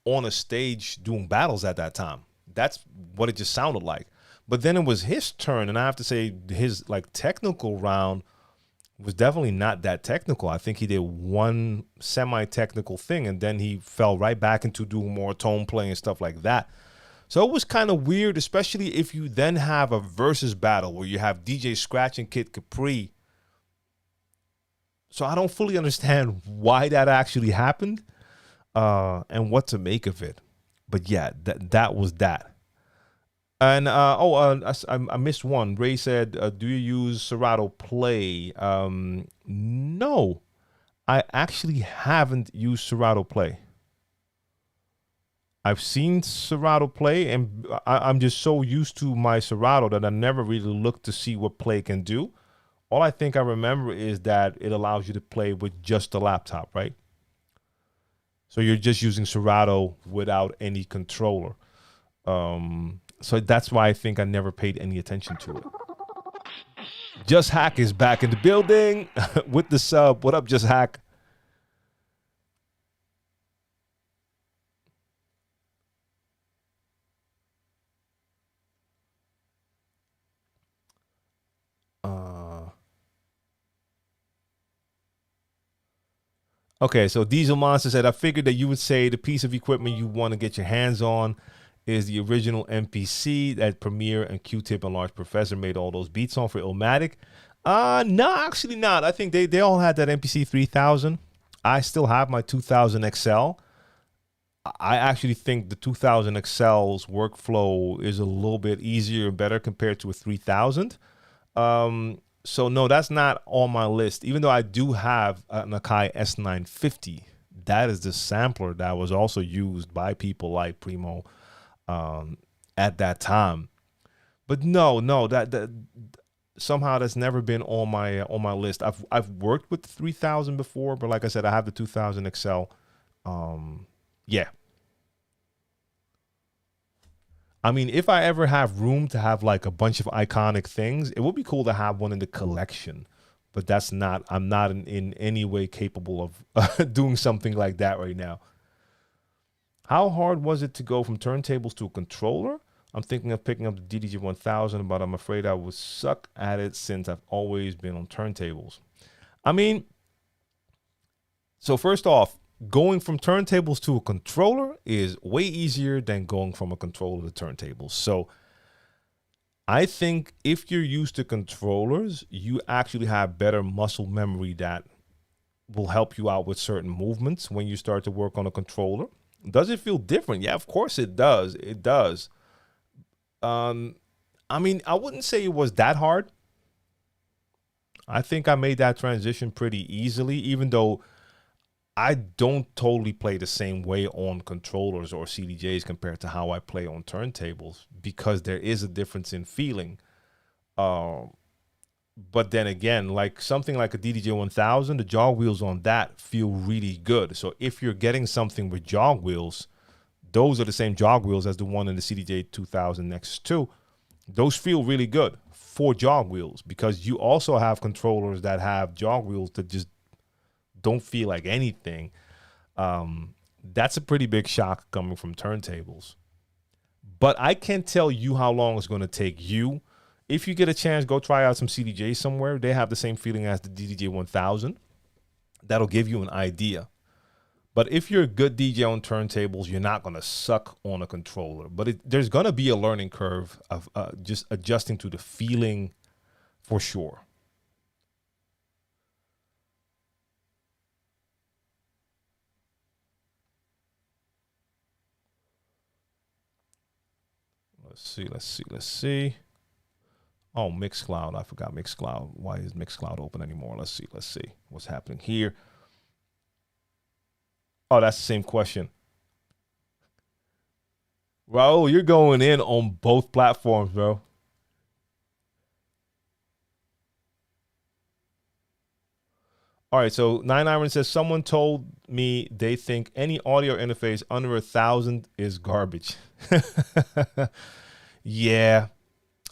on a stage doing battles at that time. That's what it just sounded like. But then it was his turn, and I have to say his like technical round was definitely not that technical. I think he did one semi-technical thing, and then he fell right back into doing more tone play and stuff like that. So it was kind of weird, especially if you then have a versus battle where you have DJ Scratch and Kid Capri. So I don't fully understand why that actually happened and what to make of it. But yeah, that was that. And I missed one. Ray said, "Do you use Serato Play?" No, I actually haven't used Serato Play. I've seen Serato Play, and I'm just so used to my Serato that I never really looked to see what Play can do. All I think I remember is that it allows you to play with just the laptop, right? So you're just using Serato without any controller. So that's why I think I never paid any attention to it. Just Hack is back in the building with the sub. What up, Just Hack? Okay, so Diesel Monster said, I figured that you would say the piece of equipment you want to get your hands on is the original MPC that Premiere and Q-Tip and Large Professor made all those beats on for Illmatic. No, actually not. I think they all had that MPC 3000. I still have my 2000 XL. I actually think the 2000 XL's workflow is a little bit easier and better compared to a 3000. So no, that's not on my list. Even though I do have an Akai S950, that is the sampler that was also used by people like Primo at that time. But no, that somehow that's never been on my list. I've worked with the 3000 before, but like I said, I have the 2000 XL. Yeah. I mean, if I ever have room to have like a bunch of iconic things, it would be cool to have one in the collection. But that's not, I'm not in any way capable of doing something like that right now. How hard was it to go from turntables to a controller? I'm thinking of picking up the DDJ 1000, but I'm afraid I would suck at it since I've always been on turntables. I mean, so first off, going from turntables to a controller is way easier than going from a controller to turntables. So I think if you're used to controllers, you actually have better muscle memory that will help you out with certain movements when you start to work on a controller. Does it feel different? Yeah, of course it does. It does. I mean, I wouldn't say it was that hard. I think I made that transition pretty easily, even though I don't totally play the same way on controllers or CDJs compared to how I play on turntables, because there is a difference in feeling. But then again, like something like a DDJ 1000, the jog wheels on that feel really good. So if you're getting something with jog wheels, those are the same jog wheels as the one in the CDJ 2000 X2. Those feel really good for jog wheels, because you also have controllers that have jog wheels that just don't feel like anything. That's a pretty big shock coming from turntables. But I can't tell you how long it's going to take you. If you get a chance, go try out some CDJ somewhere. They have the same feeling as the DDJ 1000. That'll give you an idea. But if you're a good DJ on turntables, you're not going to suck on a controller. But there's going to be a learning curve of just adjusting to the feeling for sure. Let's see. Oh, MixCloud. I forgot MixCloud. Why is MixCloud open anymore? Let's see. What's happening here? Oh, that's the same question. Raul, you're going in on both platforms, bro. All right, so 9 Iron says, someone told me they think any audio interface under 1,000 is garbage. Yeah,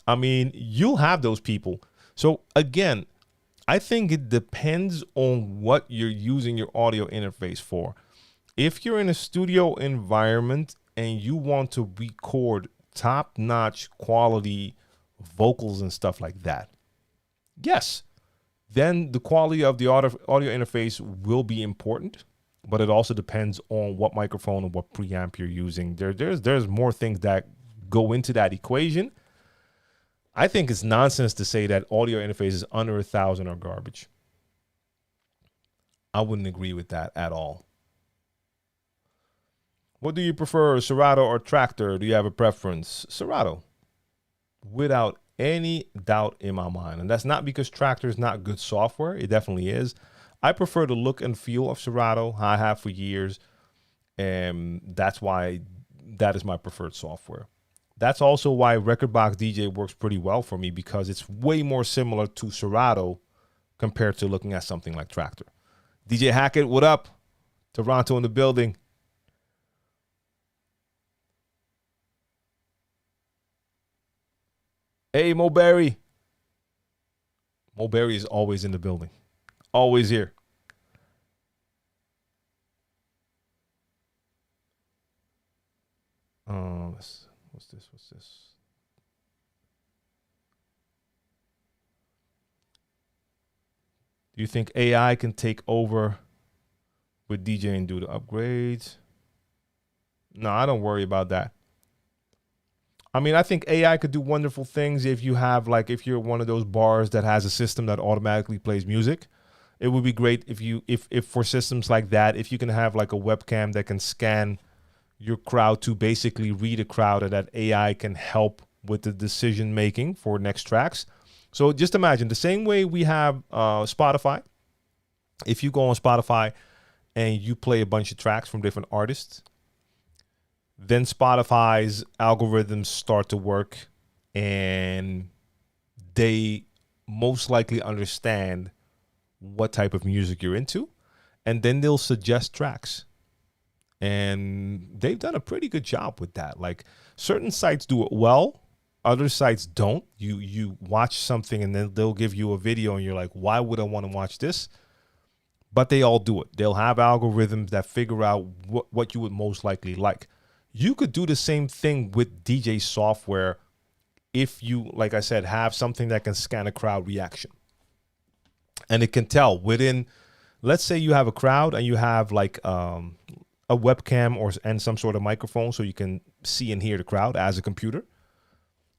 I mean, you'll have those people. So again, I think it depends on what you're using your audio interface for. If you're in a studio environment and you want to record top-notch quality vocals and stuff like that, yes, then the quality of the audio interface will be important, but it also depends on what microphone and what preamp you're using. There's more things that go into that equation. I think it's nonsense to say that audio interfaces under 1,000 are garbage. I wouldn't agree with that at all. What do you prefer, Serato or Tractor? Do you have a preference? Serato, without any doubt in my mind. And that's not because Tractor is not good software. It definitely is. I prefer the look and feel of Serato. I have for years. And that's why that is my preferred software. That's also why Rekordbox DJ works pretty well for me, because it's way more similar to Serato compared to looking at something like Tractor. DJ Hackett, what up? Toronto in the building. Hey, Mo Berry. Mo Berry is always in the building. Always here. What's this? Do you think AI can take over with DJ and do the upgrades? No, I don't worry about that. I mean, I think AI could do wonderful things if you have, like, if you're one of those bars that has a system that automatically plays music. It would be great if for systems like that, if you can have like a webcam that can scan your crowd to basically read a crowd, and that AI can help with the decision making for next tracks. So just imagine the same way we have Spotify. If you go on Spotify and you play a bunch of tracks from different artists, then Spotify's algorithms start to work, and they most likely understand what type of music you're into, and then they'll suggest tracks. And they've done a pretty good job with that. Like, certain sites do it well, other sites don't. You watch something and then they'll give you a video and you're like, why would I want to watch this? But they all do it. They'll have algorithms that figure out what you would most likely like. You could do the same thing with DJ software if you, like I said, have something that can scan a crowd reaction. And it can tell within, let's say you have a crowd and you have like a webcam and some sort of microphone so you can see and hear the crowd as a computer.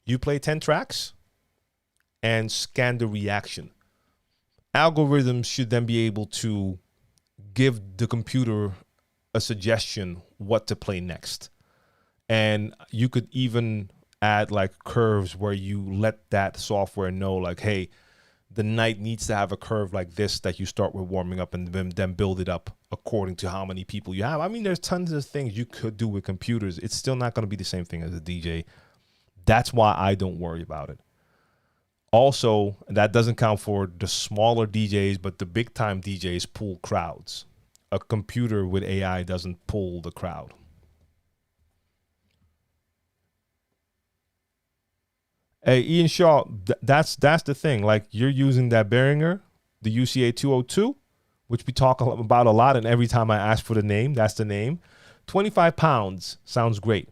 You play 10 tracks and scan the reaction. Algorithms should then be able to give the computer a suggestion what to play next. And you could even add like curves where you let that software know, like, hey, the night needs to have a curve like this that you start with warming up, and then build it up according to how many people you have. I mean, there's tons of things you could do with computers. It's still not going to be the same thing as a DJ. That's why I don't worry about it. Also, that doesn't count for the smaller DJs, but the big time DJs pull crowds. A computer with AI doesn't pull the crowd. Hey, Ian Shaw, that's the thing. Like, you're using that Behringer, the UCA 202, which we talk about a lot, and every time I ask for the name, that's the name. 25 pounds sounds great.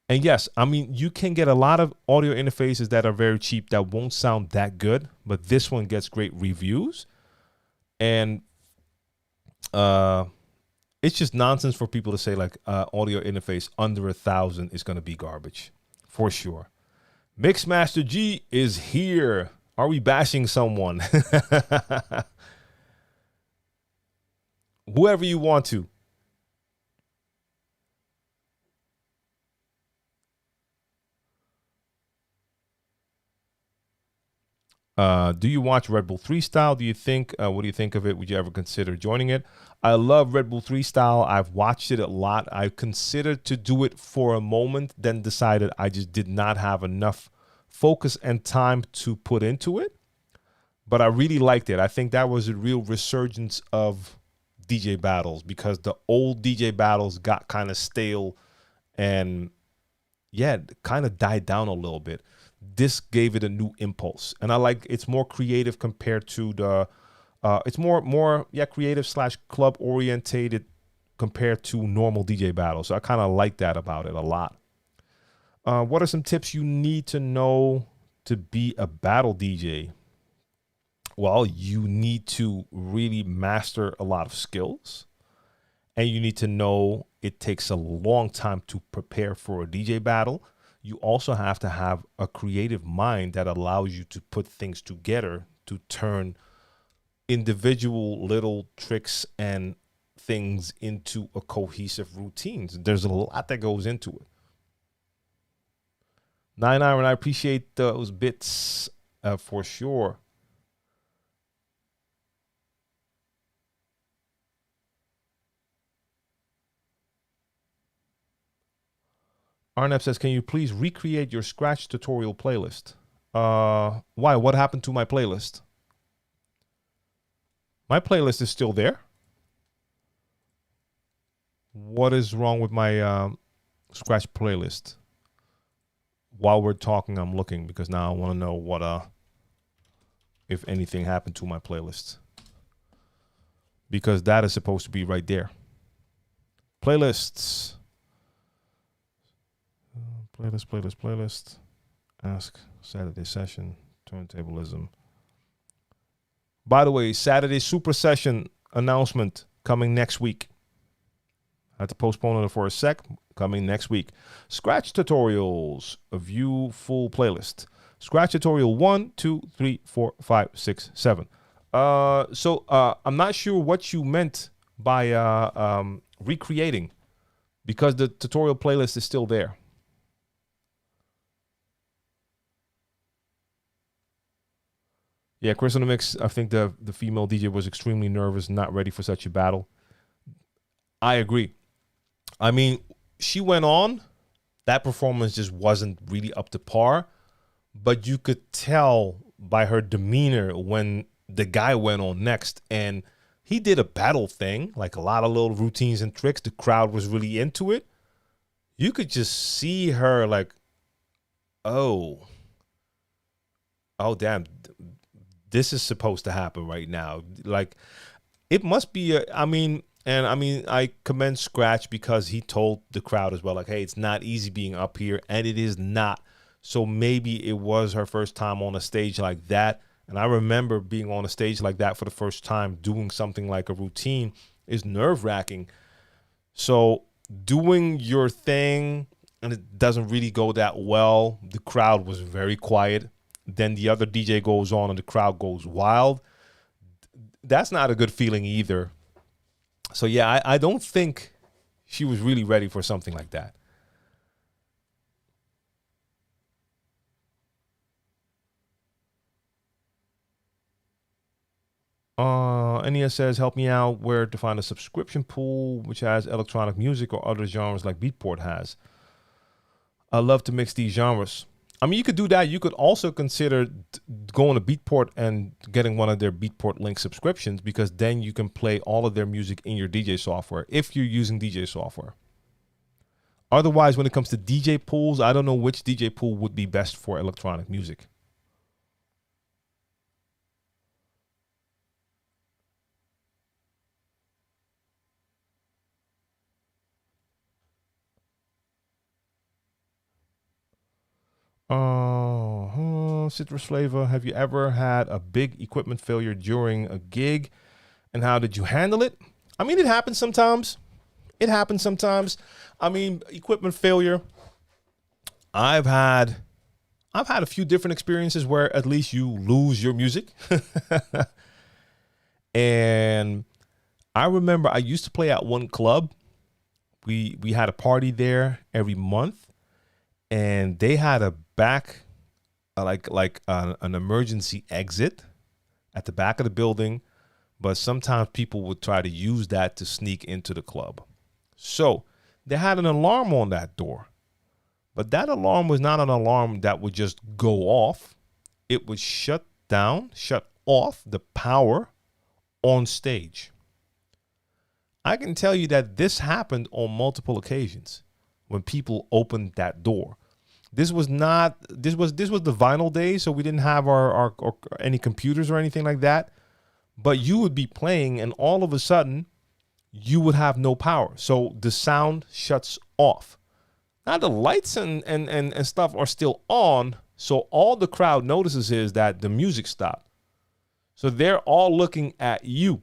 And yes, I mean, you can get a lot of audio interfaces that are very cheap that won't sound that good, but this one gets great reviews. And it's just nonsense for people to say like audio interface under 1,000 is going to be garbage, for sure. Mixmaster G is here. Are we bashing someone? Whoever you want to. Do you watch Red Bull 3 Style? Do you think, what do you think of it? Would you ever consider joining it? I love Red Bull 3 Style. I've watched it a lot. I considered to do it for a moment, then decided I just did not have enough focus and time to put into it. But I really liked it. I think that was a real resurgence of DJ battles, because the old DJ battles got kind of stale and, yeah, kind of died down a little bit. This gave it a new impulse, and I like it's more creative compared to the it's more creative / club orientated compared to normal DJ battles. So I kind of like that about it a lot. What are some tips you need to know to be a battle DJ? Well, you need to really master a lot of skills, and you need to know it takes a long time to prepare for a DJ battle. You also have to have a creative mind that allows you to put things together to turn individual little tricks and things into a cohesive routine. There's a lot that goes into it. 9 Iron, I appreciate those bits for sure. Arnab says, can you please recreate your Scratch tutorial playlist? Why? What happened to my playlist? My playlist is still there. What is wrong with my Scratch playlist? While we're talking, I'm looking, because now I want to know what if anything happened to my playlist, because that is supposed to be right there. Playlists. Playlist. Ask Saturday session. Turntablism. By the way, Saturday Super Session announcement coming next week. I had to postpone it for a sec. Coming next week. Scratch tutorials. A view full playlist. Scratch tutorial 1, 2, 3, 4, 5, 6, 7. So I'm not sure what you meant by recreating, because the tutorial playlist is still there. Yeah, Chris on the mix. I think the female DJ was extremely nervous, not ready for such a battle. I agree. I mean, she went on. That performance just wasn't really up to par, but you could tell by her demeanor when the guy went on next, and he did a battle thing, like a lot of little routines and tricks. The crowd was really into it. You could just see her like, oh, damn. This is supposed to happen right now. Like, it must be I commend Scratch, because he told the crowd as well, like, hey, it's not easy being up here, and it is not. So maybe it was her first time on a stage like that. And I remember being on a stage like that for the first time, doing something like a routine is nerve-wracking. So doing your thing, and it doesn't really go that well. The crowd was very quiet. Then the other DJ goes on and the crowd goes wild. That's not a good feeling either. So yeah, I don't think she was really ready for something like that. NES says, help me out where to find a subscription pool which has electronic music or other genres like Beatport has. I love to mix these genres. I mean, you could do that. You could also consider going to Beatport and getting one of their Beatport link subscriptions, because then you can play all of their music in your DJ software if you're using DJ software. Otherwise, when it comes to DJ pools, I don't know which DJ pool would be best for electronic music. Citrus Flavor, have you ever had a big equipment failure during a gig, and how did you handle it? I mean, it happens sometimes. I mean, equipment failure. I've had a few different experiences where at least you lose your music. And I remember I used to play at one club. We had a party there every month, and they had a back an emergency exit at the back of the building, but sometimes people would try to use that to sneak into the club. So they had an alarm on that door, but that alarm was not an alarm that would just go off. It would shut off the power on stage. I can tell you that this happened on multiple occasions when people opened that door. This was the vinyl days, so we didn't have our any computers or anything like that. But you would be playing, and all of a sudden, you would have no power. So the sound shuts off. Now the lights and stuff are still on, so all the crowd notices is that the music stopped. So they're all looking at you.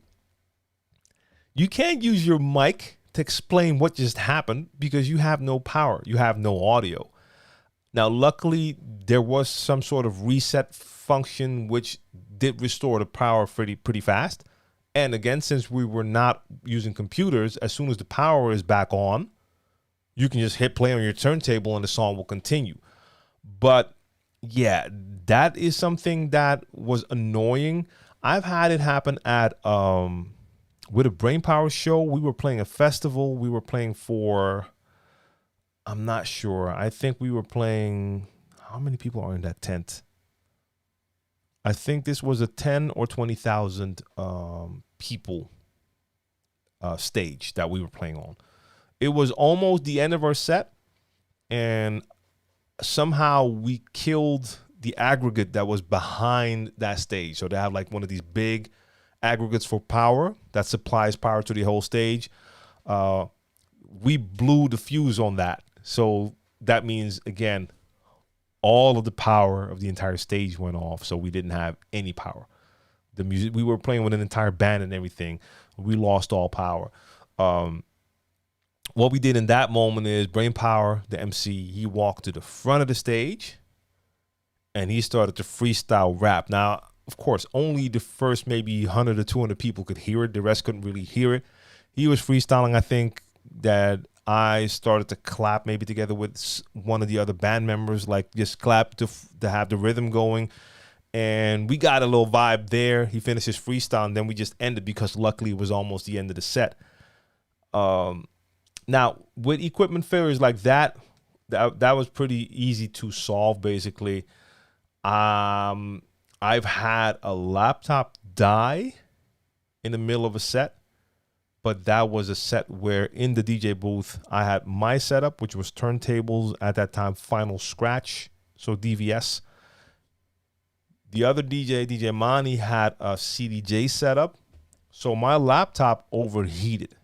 You can't use your mic to explain what just happened because you have no power. You have no audio. Now, luckily, there was some sort of reset function which did restore the power pretty fast. And again, since we were not using computers, as soon as the power is back on, you can just hit play on your turntable and the song will continue. But yeah, that is something that was annoying. I've had it happen at with a Brainpower show. We were playing a festival. We were playing for, I'm not sure. I think we were playing, how many people are in that tent? I think this was a 10 or 20,000 people stage that we were playing on. It was almost the end of our set, and somehow we killed the aggregate that was behind that stage. So they have like one of these big aggregates for power that supplies power to the whole stage. We blew the fuse on that. So that means, again, all of the power of the entire stage went off. So we didn't have any power. The music, we were playing with an entire band and everything. We lost all power. What we did in that moment is Brainpower, the MC, he walked to the front of the stage and he started to freestyle rap. Now, of course, only the first maybe 100 or 200 people could hear it. The rest couldn't really hear it. He was freestyling. I think that I started to clap maybe together with one of the other band members, like just clap to have the rhythm going. And we got a little vibe there. He finished his freestyle, and then we just ended because luckily it was almost the end of the set. Now, with equipment failures like that was pretty easy to solve, basically. I've had a laptop die in the middle of a set, but that was a set where in the DJ booth, I had my setup, which was turntables at that time, Final Scratch, so DVS. The other DJ Mani, had a CDJ setup, so my laptop overheated.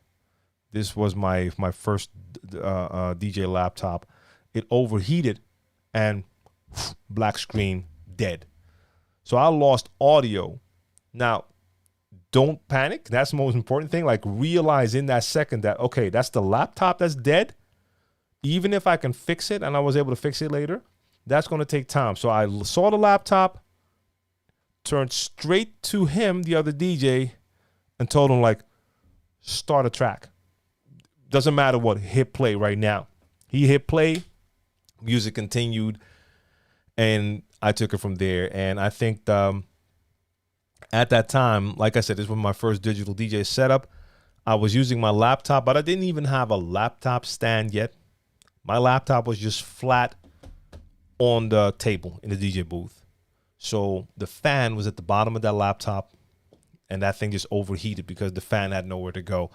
This was my first DJ laptop. It overheated and black screen, dead. So I lost audio. Now, don't panic. That's the most important thing. Like, realize in that second that, okay, that's the laptop that's dead. Even if I can fix it, and I was able to fix it later, that's going to take time. So I saw the laptop, turned straight to him, the other DJ, and told him, like, start a track. Doesn't matter what, hit play right now. He hit play, music continued, and I took it from there. And I think at that time, like I said, this was my first digital DJ setup. I was using my laptop, but I didn't even have a laptop stand yet. My laptop was just flat on the table in the DJ booth. So the fan was at the bottom of that laptop, and that thing just overheated because the fan had nowhere to go.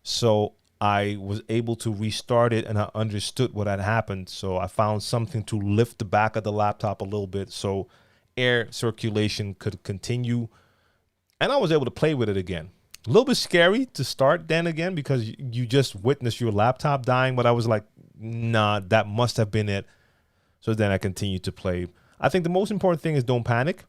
So I was able to restart it, and I understood what had happened. So I found something to lift the back of the laptop a little bit so air circulation could continue. And I was able to play with it again. A little bit scary to start then again because you just witnessed your laptop dying. But I was like, nah, that must have been it. So then I continued to play. I think the most important thing is don't panic.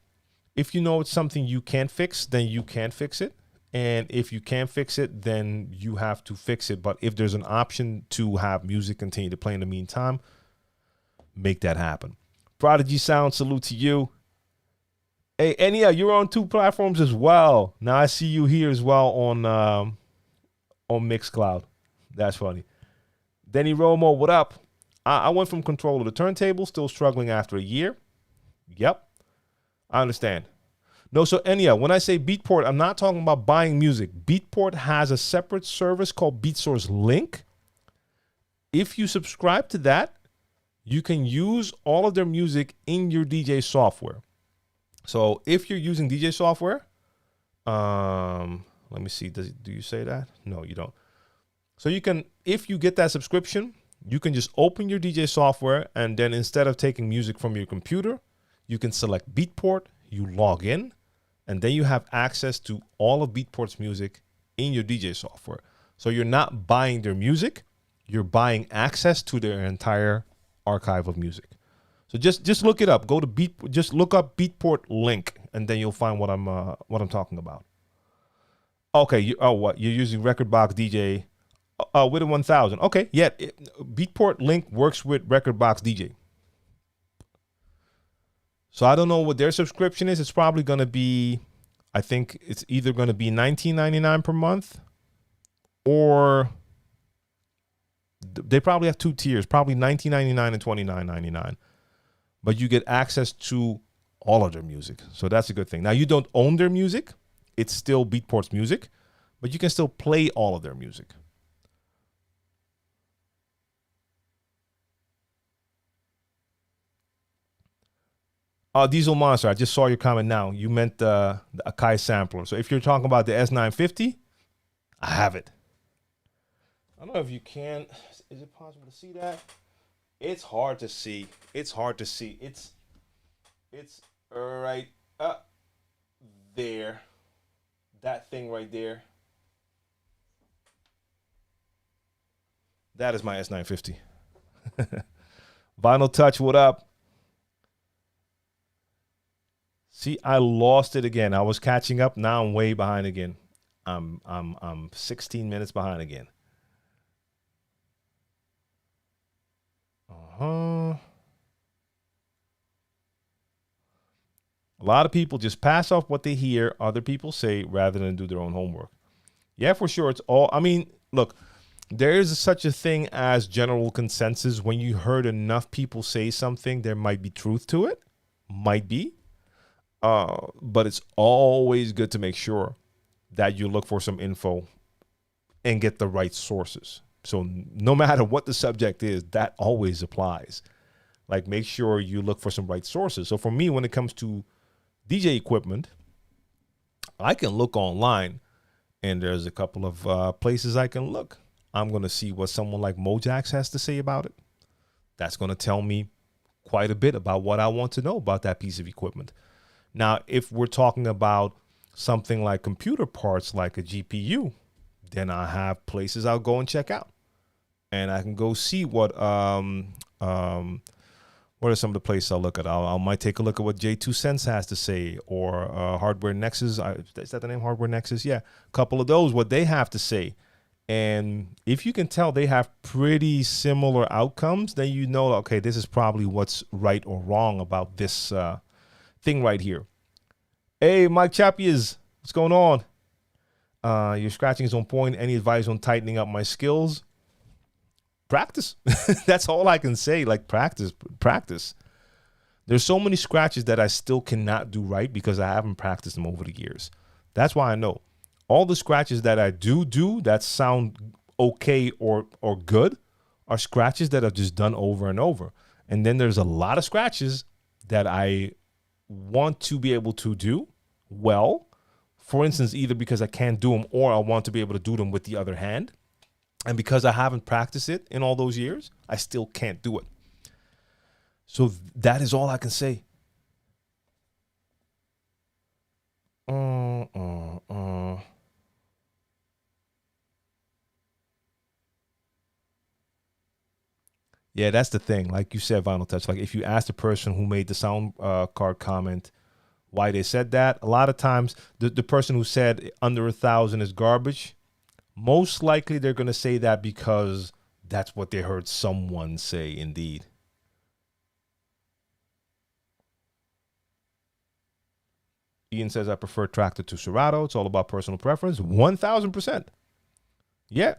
If you know it's something you can't fix, then you can't fix it. And if you can't fix it, then you have to fix it. But if there's an option to have music continue to play in the meantime, make that happen. Prodigy Sound, salute to you. Hey, Enya, you're on 2 platforms as well. Now I see you here as well on MixCloud. That's funny. Denny Romo, what up? I went from controller to turntable, still struggling after a year. Yep, I understand. No, so Enya, when I say Beatport, I'm not talking about buying music. Beatport has a separate service called BeatSource Link. If you subscribe to that, you can use all of their music in your DJ software. So if you're using DJ software, let me see, do you say that? No, you don't. So you can, if you get that subscription, you can just open your DJ software, and then instead of taking music from your computer, you can select Beatport, you log in, and then you have access to all of Beatport's music in your DJ software. So you're not buying their music, you're buying access to their entire archive of music. So just look it up. Go to just look up Beatport Link, and then you'll find what I'm talking about. Okay, what you're using Rekordbox DJ with a 1000. Okay, yeah, Beatport Link works with Rekordbox DJ. So I don't know what their subscription is. It's probably going to be, I think it's either going to be $19.99 per month, or they probably have two tiers, probably $19.99 and $29.99. But you get access to all of their music. So that's a good thing. Now, you don't own their music. It's still Beatport's music, but you can still play all of their music. Diesel Monster, I just saw your comment now. You meant the Akai sampler. So if you're talking about the S950, I have it. I don't know if you can. Is it possible to see that? It's hard to see. It's hard to see. It's right up there. That thing right there. That is my S950. Vinyl Touch, what up? See, I lost it again. I was catching up. Now I'm way behind again. I'm 16 minutes behind again. A lot of people just pass off what they hear other people say rather than do their own homework. Yeah, for sure. It's all, I mean, look, there is such a thing as general consensus. When you heard enough people say something, there might be truth to it. Might be. But it's always good to make sure that you look for some info and get the right sources. So no matter what the subject is, that always applies. Like, make sure you look for some right sources. So for me, when it comes to DJ equipment, I can look online, and there's a couple of places I can look. I'm going to see what someone like Mojax has to say about it. That's going to tell me quite a bit about what I want to know about that piece of equipment. Now, if we're talking about something like computer parts, like a GPU, then I have places I'll go and check out. And I can go see what are some of the places I'll look at. I might take a look at what J2 Sense has to say, or Hardware Nexus. Is that the name, Hardware Nexus? Yeah, a couple of those, what they have to say. And if you can tell they have pretty similar outcomes, then you know, okay, this is probably what's right or wrong about this thing right here. Hey, Mike Chapias, what's going on? Your scratching is on point. Any advice on tightening up my skills? Practice. That's all I can say. Like, practice. There's so many scratches that I still cannot do right because I haven't practiced them over the years. That's why I know all the scratches that I do that sound okay or good are scratches that I've just done over and over. And then there's a lot of scratches that I want to be able to do well, for instance, either because I can't do them or I want to be able to do them with the other hand. And because I haven't practiced it in all those years, I still can't do it. So that is all I can say. Yeah, that's the thing. Like you said, Vinyl Touch, like if you ask the person who made the sound card comment why they said that, a lot of times the person who said under 1,000 is garbage, most likely they're going to say that because that's what they heard someone say, indeed. Ian says, I prefer Tractor to Serato. It's all about personal preference. 1,000%. Yeah.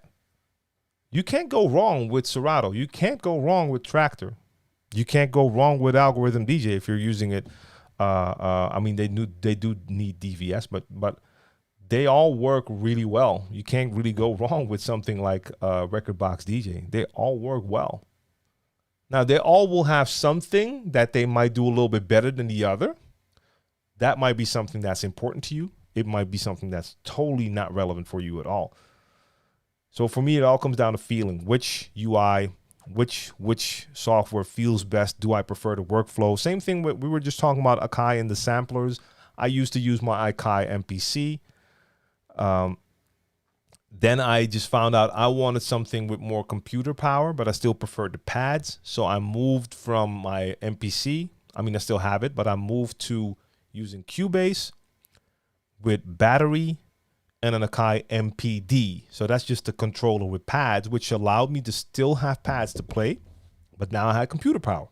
You can't go wrong with Serato. You can't go wrong with Tractor. You can't go wrong with Algorithm DJ if you're using it. I mean, they do need DVS, but they all work really well. You can't really go wrong with something like Record Box DJ. They all work well. Now, they all will have something that they might do a little bit better than the other. That might be something that's important to you. It might be something that's totally not relevant for you at all. So for me, it all comes down to feeling. Which UI, which software feels best? Do I prefer the workflow? Same thing with, we were just talking about Akai and the samplers. I used to use my Akai MPC. Then I just found out I wanted something with more computer power, but I still preferred the pads. So I moved from my MPC. I mean, I still have it, but I moved to using Cubase with battery and an Akai MPD. So that's just a controller with pads, which allowed me to still have pads to play, but now I had computer power.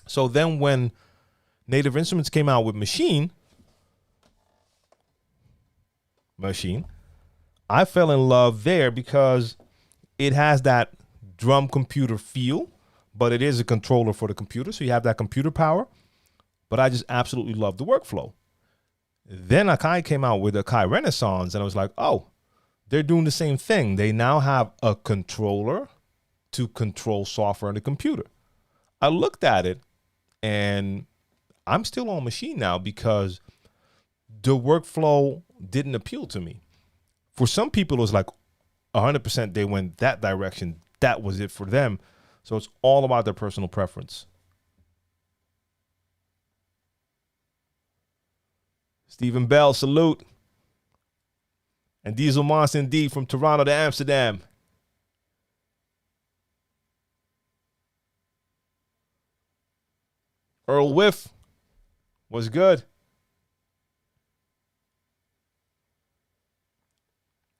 So then when Native Instruments came out with Machine, I fell in love there because it has that drum computer feel, but it is a controller for the computer. So you have that computer power, but I just absolutely love the workflow. Then Akai came out with Akai Renaissance, and I was like, oh, they're doing the same thing. They now have a controller to control software on the computer. I looked at it, and I'm still on Machine now because the workflow didn't appeal to me. For some people, it was like 100% they went that direction. That was it for them. So it's all about their personal preference. Stephen Bell, salute. And Diesel Monster indeed from Toronto to Amsterdam. Earl Whiff, was good.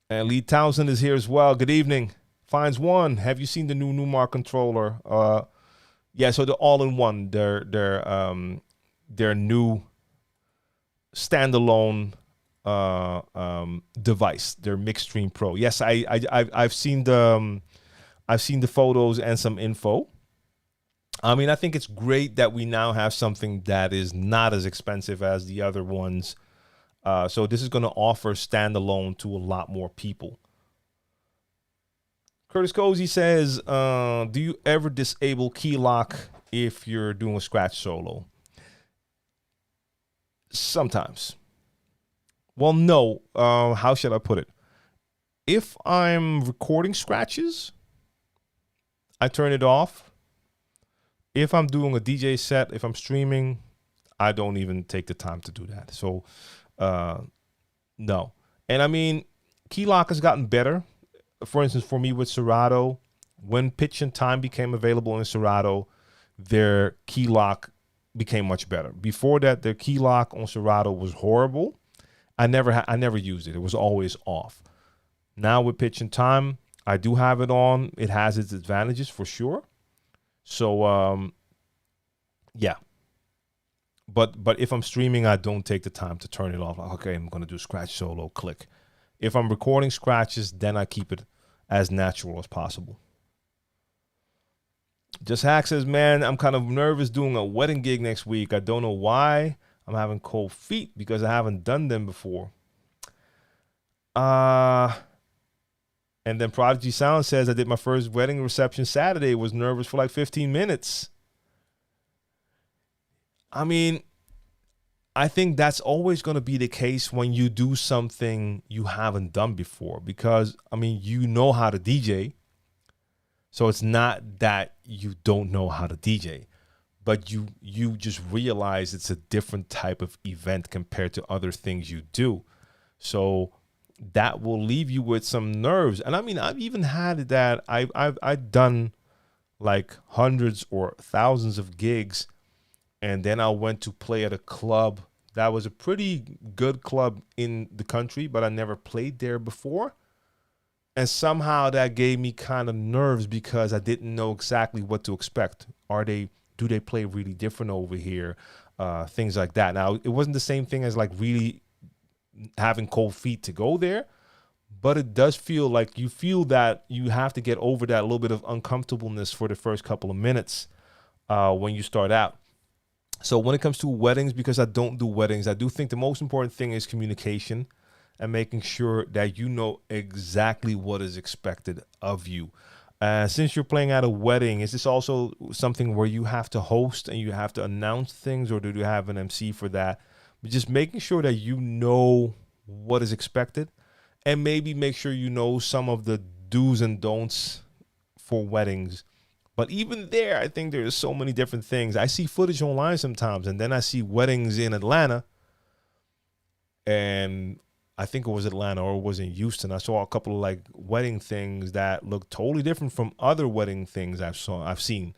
And Lee Townsend is here as well. Good evening. Finds one. Have you seen the new Numark controller? Yeah, so the all-in-one. Their new standalone device. Their MixStream Pro. Yes, I've seen the photos and some info. I mean, I think it's great that we now have something that is not as expensive as the other ones. So this is going to offer standalone to a lot more people. Curtis Cozy says, do you ever disable key lock if you're doing a scratch solo? Sometimes. Well, no. How should I put it? If I'm recording scratches, I turn it off. If I'm doing a DJ set, if I'm streaming, I don't even take the time to do that. So, no. And I mean, key lock has gotten better. For instance, for me with Serato, when pitch and time became available in Serato, their key lock became much better. Before that, their key lock on Serato was horrible. I never used it. It was always off. Now with pitch and time, I do have it on. It has its advantages for sure. So, yeah. But if I'm streaming, I don't take the time to turn it off. Like, okay, I'm going to do scratch solo, click. If I'm recording scratches, then I keep it as natural as possible. Just Hack says, man, I'm kind of nervous doing a wedding gig next week. I don't know why. I'm having cold feet because I haven't done them before. And then Prodigy Sound says, I did my first wedding reception Saturday. Was nervous for like 15 minutes. I mean, I think that's always going to be the case when you do something you haven't done before. Because, I mean, you know how to DJ. So it's not that you don't know how to DJ. But you just realize it's a different type of event compared to other things you do. So that will leave you with some nerves. And I mean, I've even had that. I've done like hundreds or thousands of gigs. And then I went to play at a club that was a pretty good club in the country, but I never played there before. And somehow that gave me kind of nerves because I didn't know exactly what to expect. Do they play really different over here? Things like that. Now, it wasn't the same thing as like really having cold feet to go there, but it does feel like you have to get over that little bit of uncomfortableness for the first couple of minutes. when you start out. So when it comes to weddings, because I don't do weddings, I do think the most important thing is communication and making sure that you know exactly what is expected of you. Since you're playing at a wedding, is this also something where you have to host and you have to announce things, or do you have an MC for that? But just making sure that you know what is expected, and maybe make sure you know some of the do's and don'ts for weddings. But even there, I think there's so many different things. I see footage online sometimes, and then I see weddings in Atlanta, and I think it was Atlanta or it was in Houston. I saw a couple of like wedding things that look totally different from other wedding things I've seen.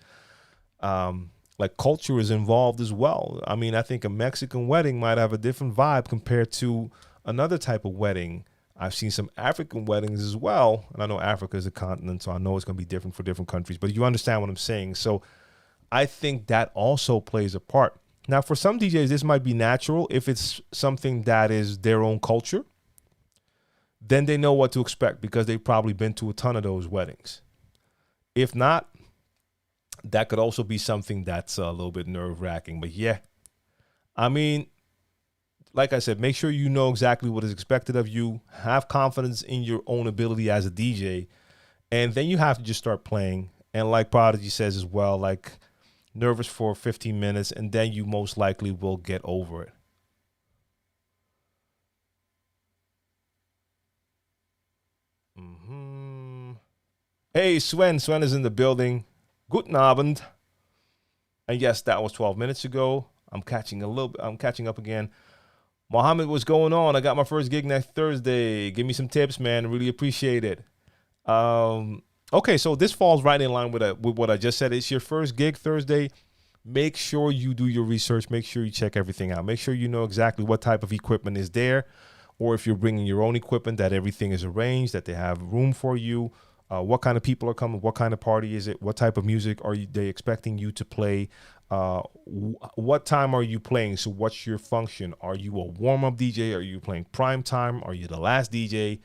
Like culture is involved as well. I mean, I think a Mexican wedding might have a different vibe compared to another type of wedding. I've seen some African weddings as well. And I know Africa is a continent, so I know it's going to be different for different countries. But you understand what I'm saying. So I think that also plays a part. Now, for some DJs, this might be natural. If it's something that is their own culture, then they know what to expect because they've probably been to a ton of those weddings. If not, that could also be something that's a little bit nerve-wracking. But yeah, I mean, like I said, make sure you know exactly what is expected of you. Have confidence in your own ability as a DJ. And then you have to just start playing. And like Prodigy says as well, like nervous for 15 minutes, and then you most likely will get over it. Hey, Sven. Sven is in the building. Guten Abend. And yes, that was 12 minutes ago. I'm catching up again. Mohammed, what's going on? I got my first gig next Thursday. Give me some tips, man. Really appreciate it. Okay, so this falls right in line with what I just said. It's your first gig Thursday. Make sure you do your research. Make sure you check everything out. Make sure you know exactly what type of equipment is there, or if you're bringing your own equipment, that everything is arranged, that they have room for you. What kind of people are coming? What kind of party is it? What type of music are they expecting you to play? What time are you playing? So what's your function? Are you a warm-up DJ? Are you playing prime time? Are you the last DJ?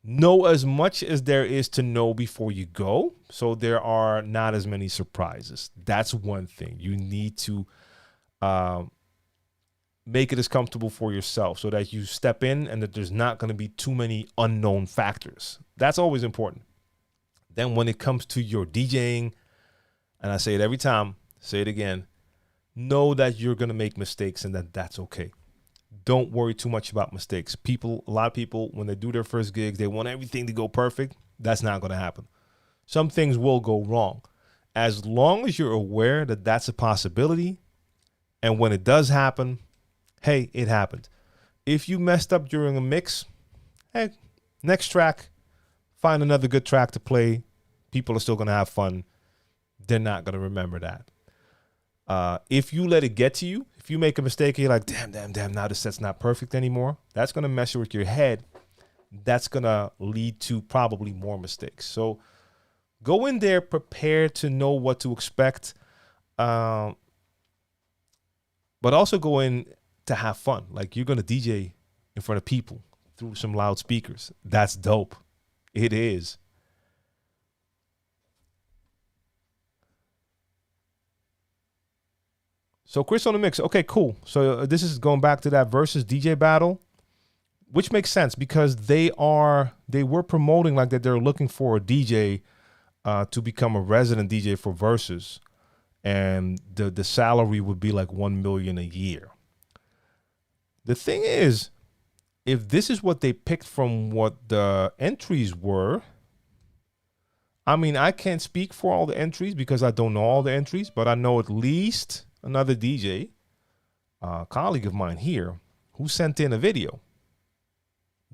Know as much as there is to know before you go, so there are not as many surprises. That's one thing. You need to make it as comfortable for yourself so that you step in and that there's not going to be too many unknown factors. That's always important. Then when it comes to your DJing, and I say it every time, say it again, know that you're going to make mistakes and that's okay. Don't worry too much about mistakes. A lot of people, when they do their first gigs, they want everything to go perfect. That's not going to happen. Some things will go wrong. As long as you're aware that that's a possibility, and when it does happen, hey, it happened. If you messed up during a mix, hey, next track, find another good track to play. People are still going to have fun. They're not going to remember that. If you let it get to you, if you make a mistake, you're like, damn, now the set's not perfect anymore. That's going to mess with your head. That's going to lead to probably more mistakes. So go in there prepared to know what to expect, but also go in to have fun. Like, you're going to DJ in front of people through some loudspeakers. That's dope. It is. So Chris on the mix. Okay, cool. So this is going back to that versus DJ battle, which makes sense because they were promoting like that they're looking for a DJ to become a resident DJ for versus, and the salary would be like $1 million a year. The thing is, if this is what they picked from what the entries were, I mean, I can't speak for all the entries because I don't know all the entries, but I know at least another DJ, a colleague of mine here, who sent in a video.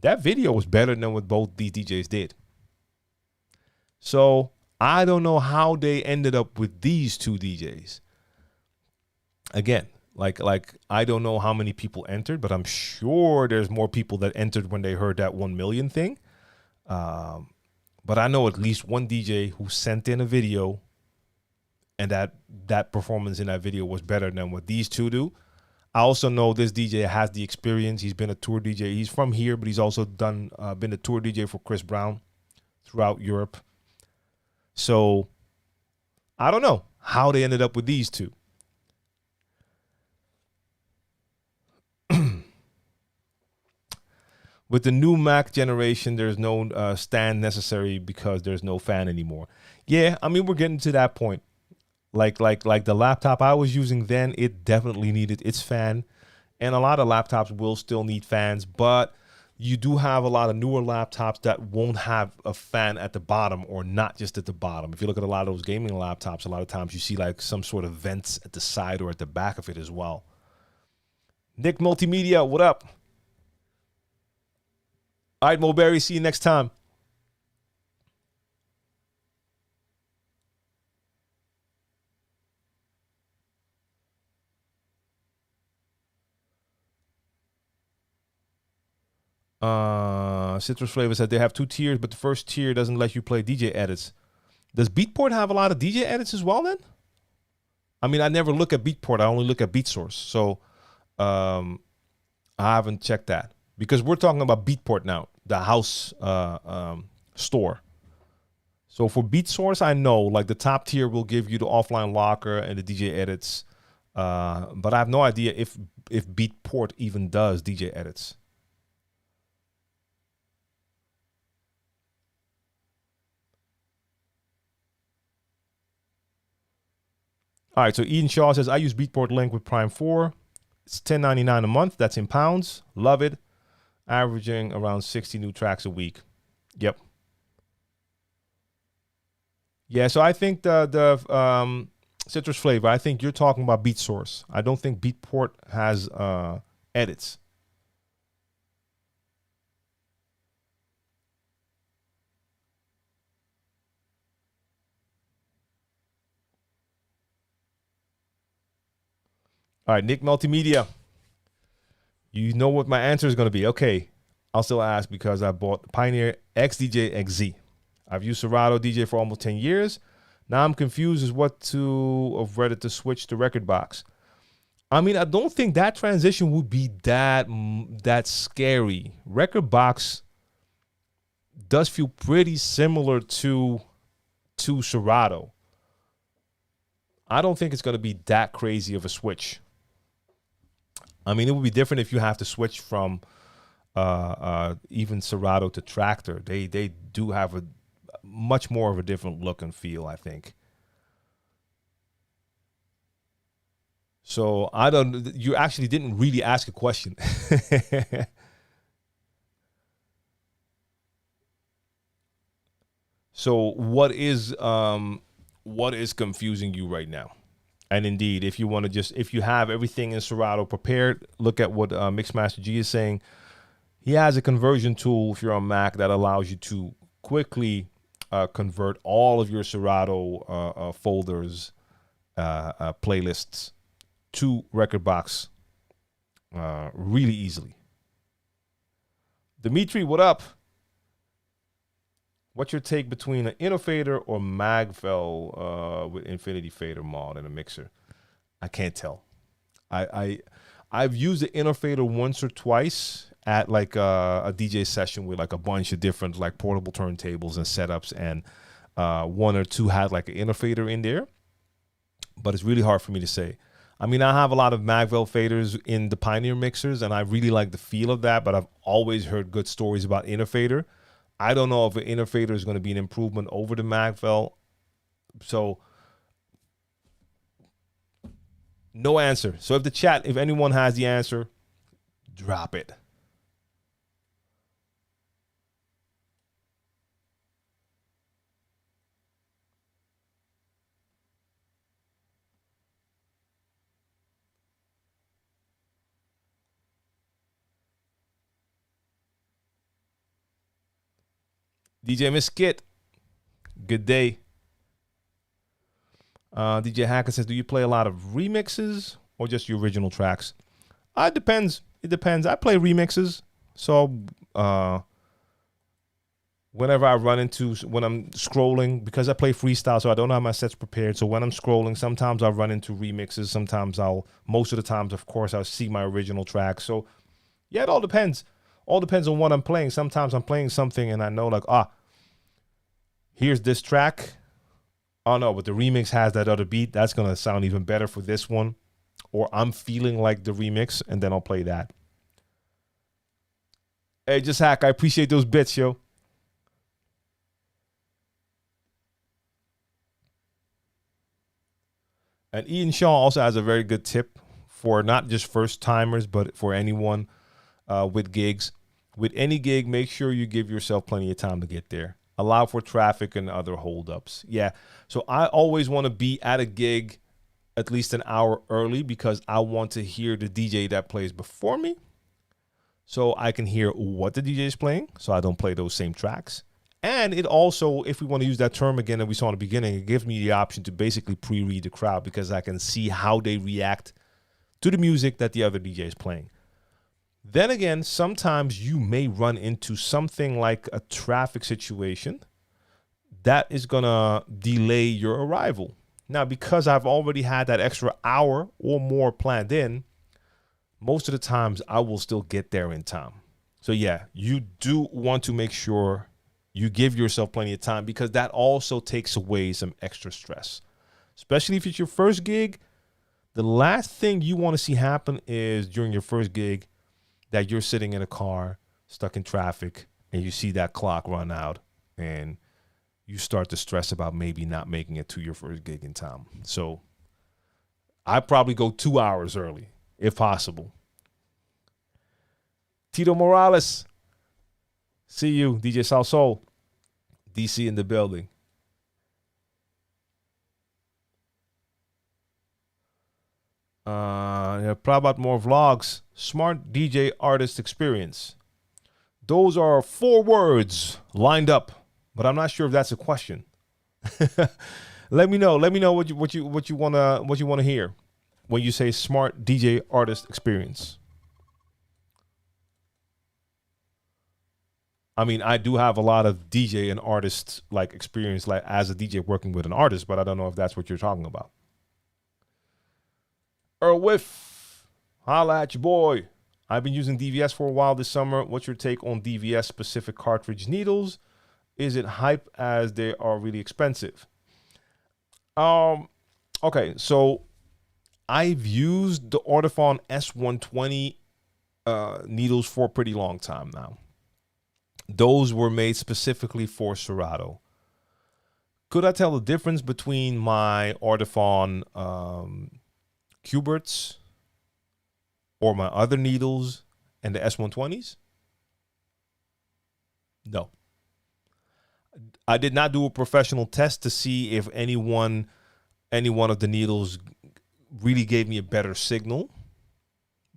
That video was better than what both these DJs did. So I don't know how they ended up with these two DJs. Again, like I don't know how many people entered, but I'm sure there's more people that entered when they heard that 1 million thing. But I know at least one DJ who sent in a video, and that performance in that video was better than what these two do. I also know this DJ has the experience. He's been a tour DJ. He's from here, but he's also been a tour DJ for Chris Brown throughout Europe. So I don't know how they ended up with these two. With the new Mac generation, there's no stand necessary because there's no fan anymore. Yeah, I mean, we're getting to that point. Like the laptop I was using then, it definitely needed its fan. And a lot of laptops will still need fans, but you do have a lot of newer laptops that won't have a fan at the bottom, or not just at the bottom. If you look at a lot of those gaming laptops, a lot of times you see like some sort of vents at the side or at the back of it as well. Nick Multimedia, what up? All right, Mulberry, see you next time. Citrus Flavor said they have 2 tiers, but the first tier doesn't let you play DJ edits. Does Beatport have a lot of DJ edits as well then? I mean, I never look at Beatport. I only look at BeatSource. So I haven't checked that, because we're talking about Beatport now, the house store. So for BeatSource, I know like the top tier will give you the offline locker and the DJ edits. But I have no idea if Beatport even does DJ edits. All right, so Ian Shaw says, I use Beatport Link with Prime 4. It's $10.99 a month. That's in pounds. Love it. Averaging around 60 new tracks a week. Yep. Yeah, so I think the Citrus Flavor, I think you're talking about BeatSource. I don't think Beatport has edits. All right, Nick Multimedia. You know what my answer is going to be. Okay, I'll still ask because I bought Pioneer XDJ XZ. I've used Serato DJ for almost 10 years. Now I'm confused as what of Reddit to switch to Record Box. I mean, I don't think that transition would be that scary. Record Box does feel pretty similar to Serato. I don't think it's going to be that crazy of a switch. I mean, it would be different if you have to switch from even Serato to Tractor. They do have a much more of a different look and feel, I think. So you actually didn't really ask a question. So what is confusing you right now? And indeed, if you want to if you have everything in Serato prepared, look at what Mixmaster G is saying. He has a conversion tool if you're on Mac that allows you to quickly convert all of your Serato folders, playlists to Record Box really easily. Dimitri, what up? What's your take between an Innofader or Magvel with Infinity Fader mod in a mixer? I can't tell. I've used the Innofader once or twice at like a DJ session with like a bunch of different like portable turntables and setups, and one or two had like an Innofader in there, but it's really hard for me to say. I mean, I have a lot of Magvel faders in the Pioneer mixers, and I really like the feel of that, but I've always heard good stories about Innofader. I don't know if an Innofader is going to be an improvement over the Magvel. So, no answer. So if anyone has the answer, drop it. DJ Miss Kit, good day. DJ Hacker says, do you play a lot of remixes or just your original tracks? It depends. It depends. I play remixes. So whenever I when I'm scrolling, because I play freestyle, so I don't have my sets prepared. So when I'm scrolling, sometimes I'll run into remixes. Sometimes most of the times, of course, I'll see my original track. So yeah, it all depends. All depends on what I'm playing. Sometimes I'm playing something and I know like, here's this track. Oh no, but the remix has that other beat. That's gonna sound even better for this one. Or I'm feeling like the remix, and then I'll play that. Hey, just hack. I appreciate those bits, yo. And Ian Shaw also has a very good tip for not just first timers, but for anyone with gigs. With any gig, make sure you give yourself plenty of time to get there. Allow for traffic and other holdups. Yeah. So I always want to be at a gig at least an hour early because I want to hear the DJ that plays before me. So I can hear what the DJ is playing. So I don't play those same tracks. And it also, if we want to use that term again that we saw in the beginning, it gives me the option to basically pre-read the crowd because I can see how they react to the music that the other DJ is playing. Then again, sometimes you may run into something like a traffic situation that is going to delay your arrival. Now, because I've already had that extra hour or more planned in, most of the times I will still get there in time. So yeah, you do want to make sure you give yourself plenty of time because that also takes away some extra stress. Especially if it's your first gig, the last thing you want to see happen is during your first gig that you're sitting in a car, stuck in traffic, and you see that clock run out and you start to stress about maybe not making it to your first gig in time. So I probably go 2 hours early, if possible. Tito Morales, see you. DJ South Soul, DC in the building. Yeah, probably about more vlogs. Smart DJ artist experience. Those are 4 words lined up, but I'm not sure if that's a question. Let me know. Let me know what you wanna hear when you say smart DJ artist experience. I mean, I do have a lot of DJ and artist like experience, like as a DJ working with an artist, but I don't know if that's what you're talking about. Whiff, holla at your boy. I've been using DVS for a while this summer. What's your take on DVS specific cartridge needles? Is it hype as they are really expensive? Okay, so I've used the Ortofon S120 needles for a pretty long time now. Those were made specifically for Serato. Could I tell the difference between my Ortofon Cuberts or my other needles and the S120s? No. I did not do a professional test to see if any one of the needles really gave me a better signal,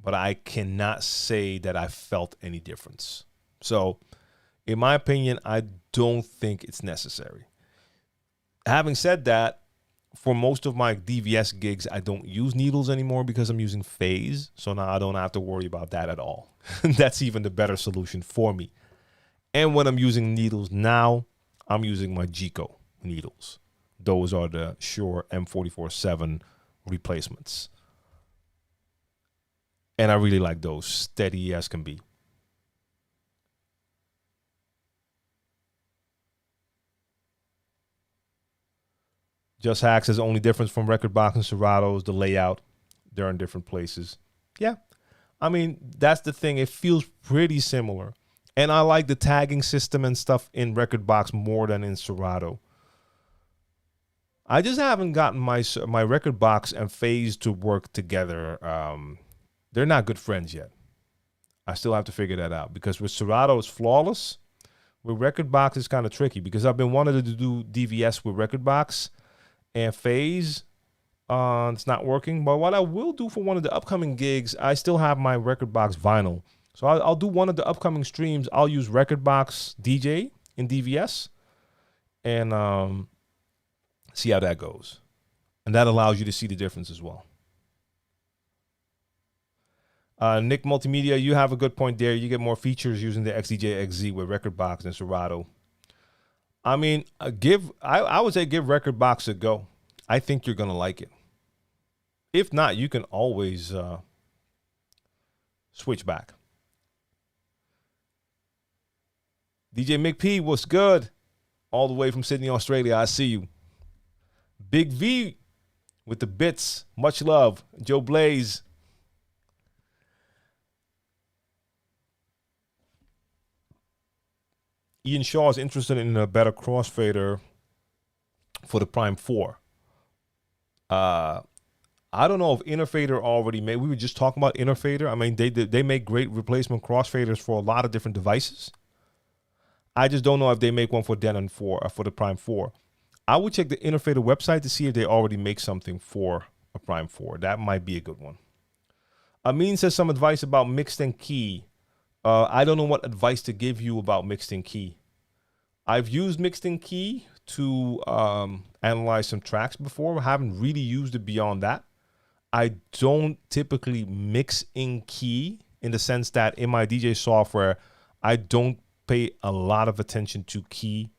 but I cannot say that I felt any difference. So, in my opinion, I don't think it's necessary. Having said that, for most of my DVS gigs, I don't use needles anymore because I'm using phase. So now I don't have to worry about that at all. That's even the better solution for me. And when I'm using needles now, I'm using my Gico needles. Those are the Shure M44-7 replacements. And I really like those, steady as can be. Just Hacks is the only difference from Record Box and Serato is the layout. They're in different places. Yeah. I mean, that's the thing. It feels pretty similar. And I like the tagging system and stuff in Record Box more than in Serato. I just haven't gotten my Record Box and Phase to work together. They're not good friends yet. I still have to figure that out because with Serato it's flawless. With Record Box it's kind of tricky because I've been wanting to do DVS with Record Box and Phase. It's not working. But what I will do for one of the upcoming gigs, I still have my Record Box vinyl. So I'll do one of the upcoming streams. I'll use Record Box DJ in DVS and see how that goes. And that allows you to see the difference as well. Nick Multimedia, you have a good point there. You get more features using the XDJ XZ with Record Box and Serato. I mean, I would say give Record Box a go. I think you're going to like it. If not, you can always switch back. DJ Mick P, what's good? All the way from Sydney, Australia. I see you. Big V with the bits. Much love. Joe Blaze. Ian Shaw is interested in a better crossfader for the Prime 4. I don't know if Interfader already made. We were just talking about Interfader. I mean, they make great replacement crossfaders for a lot of different devices. I just don't know if they make one for Denon 4 for the Prime 4. I would check the Interfader website to see if they already make something for a Prime 4. That might be a good one. Amin says some advice about mixed and key. I don't know what advice to give you about mixed and key. I've used mixed and key to analyze some tracks before. I haven't really used it beyond that. I don't typically mix in key in the sense that in my DJ software, I don't pay a lot of attention to key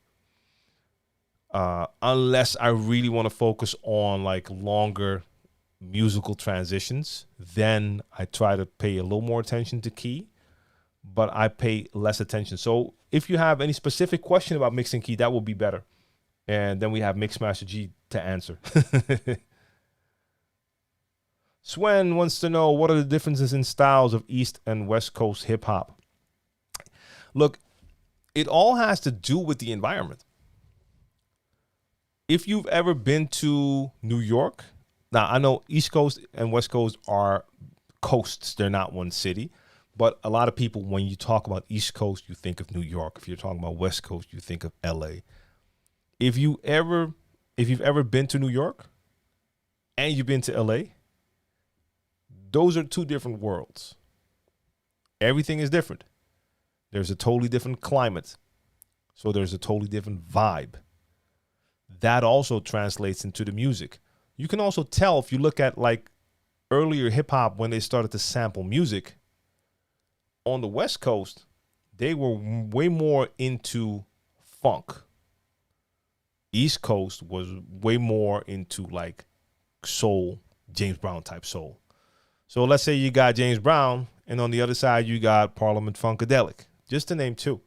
unless I really want to focus on like longer musical transitions. Then I try to pay a little more attention to key, but I pay less attention. So if you have any specific question about mixing key, that will be better. And then we have Mixmaster G to answer. Swen wants to know, what are the differences in styles of East and West Coast hip hop? Look, it all has to do with the environment. If you've ever been to New York, now I know East Coast and West Coast are coasts. They're not one city. But a lot of people, when you talk about East Coast, you think of New York. If you're talking about West Coast, you think of LA. If you've ever been to New York and you've been to LA, those are two different worlds. Everything is different. There's a totally different climate. So there's a totally different vibe. That also translates into the music. You can also tell if you look at like earlier hip hop when they started to sample music. On the West Coast, they were way more into funk. East Coast was way more into like soul, James Brown type soul. So let's say you got James Brown, and on the other side you got Parliament Funkadelic, just to name two.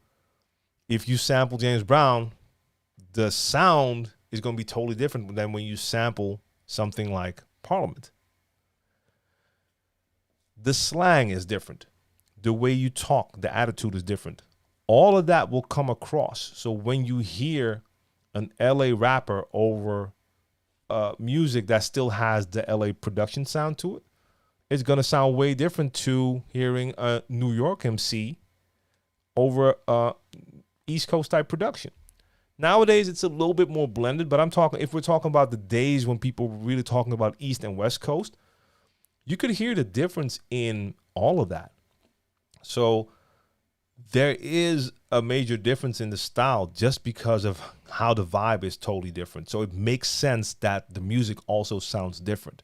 If you sample James Brown, the sound is going to be totally different than when you sample something like Parliament. The slang is different. The way you talk, the attitude is different. All of that will come across. So when you hear an LA rapper over music that still has the LA production sound to it, it's going to sound way different to hearing a New York MC over East Coast type production. Nowadays, it's a little bit more blended, but if we're talking about the days when people were really talking about East and West Coast, you could hear the difference in all of that. So there is a major difference in the style just because of how the vibe is totally different. So it makes sense that the music also sounds different.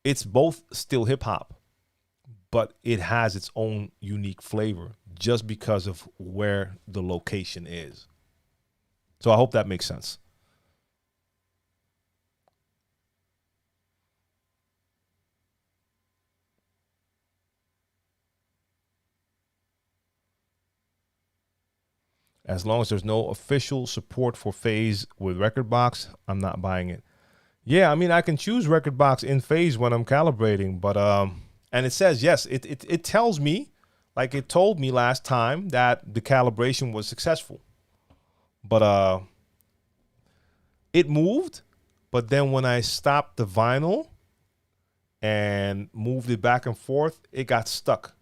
It's both still hip hop, but it has its own unique flavor just because of where the location is. So I hope that makes sense. As long as there's no official support for phase with Rekordbox, I'm not buying it. Yeah, I mean, I can choose Rekordbox in phase when I'm calibrating, but and it says yes. It tells me, like it told me last time, that the calibration was successful. But it moved, but then when I stopped the vinyl and moved it back and forth, it got stuck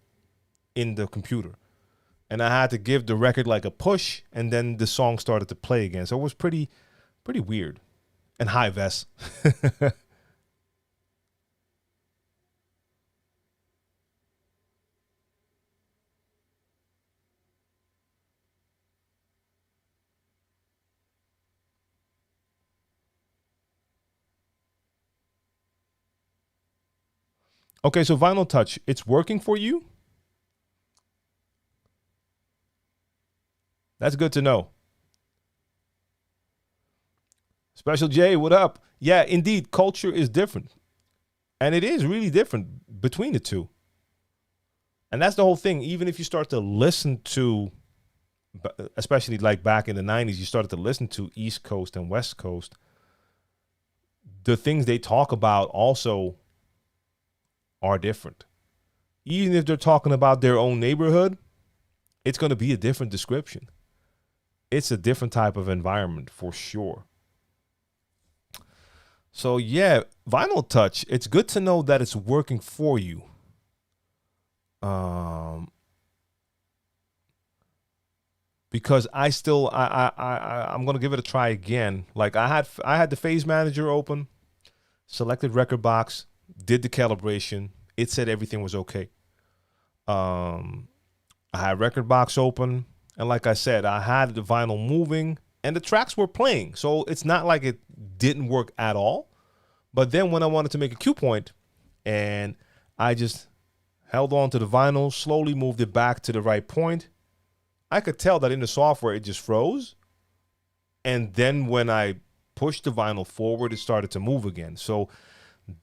in the computer. And I had to give the record like a push, and then the song started to play again. So it was pretty weird. And high Vess. Okay, so Vinyl Touch, it's working for you? That's good to know. Special J, what up? Yeah, indeed, culture is different. And it is really different between the two. And that's the whole thing. Even if you start to listen to, especially like back in the 90s, you started to listen to East Coast and West Coast, the things they talk about also are different. Even if they're talking about their own neighborhood, it's going to be a different description. It's a different type of environment for sure. So yeah, Vinyl Touch, it's good to know that it's working for you. Because I'm gonna give it a try again. Like I had the phase manager open, selected record box, did the calibration. It said everything was okay. I had record box open, and like I said, I had the vinyl moving and the tracks were playing. So it's not like it didn't work at all. But then when I wanted to make a cue point, and I just held on to the vinyl, slowly moved it back to the right point, I could tell that in the software it just froze. And then when I pushed the vinyl forward, it started to move again. So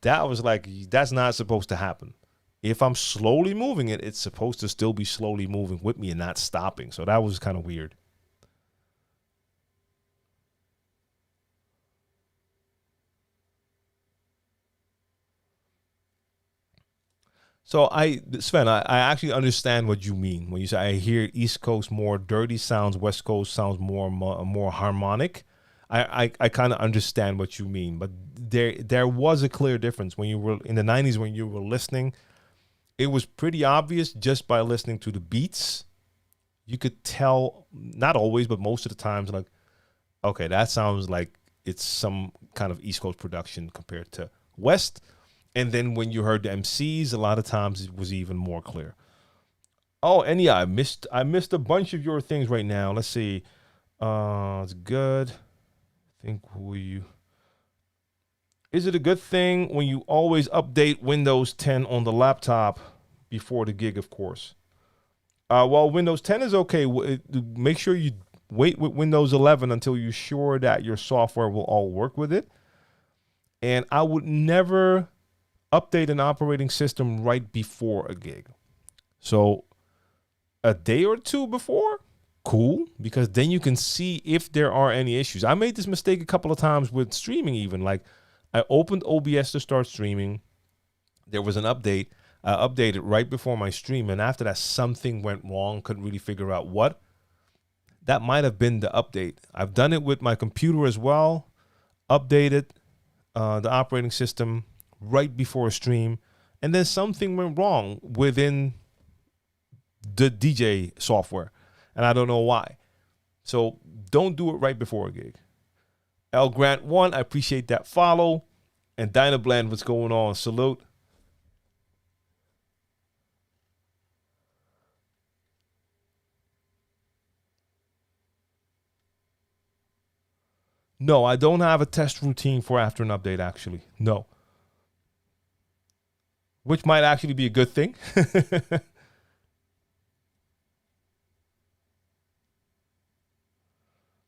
that was like, that's not supposed to happen. If I'm slowly moving it, it's supposed to still be slowly moving with me and not stopping. So that was kind of weird. So Sven, I actually understand what you mean when you say I hear East Coast more dirty sounds, West Coast sounds more harmonic. I kind of understand what you mean, but there was a clear difference when you were in the 90s when you were listening. It was pretty obvious just by listening to the beats. You could tell, not always, but most of the times, like, okay, that sounds like it's some kind of East Coast production compared to West. And then when you heard the MCs, a lot of times it was even more clear. Oh, and yeah, I missed a bunch of your things right now. Let's see. It's good. I think is it a good thing when you always update Windows 10 on the laptop before the gig, of course? Well, Windows 10 is okay. Make sure you wait with Windows 11 until you're sure that your software will all work with it. And I would never update an operating system right before a gig. So a day or two before, cool, because then you can see if there are any issues. I made this mistake a couple of times with streaming even. Like I opened OBS to start streaming. There was an update. I updated right before my stream, and after that something went wrong. Couldn't really figure out what. That might have been the update. I've done it with my computer as well. Updated the operating system right before a stream, and then something went wrong within the DJ software, and I don't know why. So don't do it right before a gig. L Grant 1, I appreciate that follow. And Dynablend, what's going on? Salute. No, I don't have a test routine for after an update, actually. No. Which might actually be a good thing.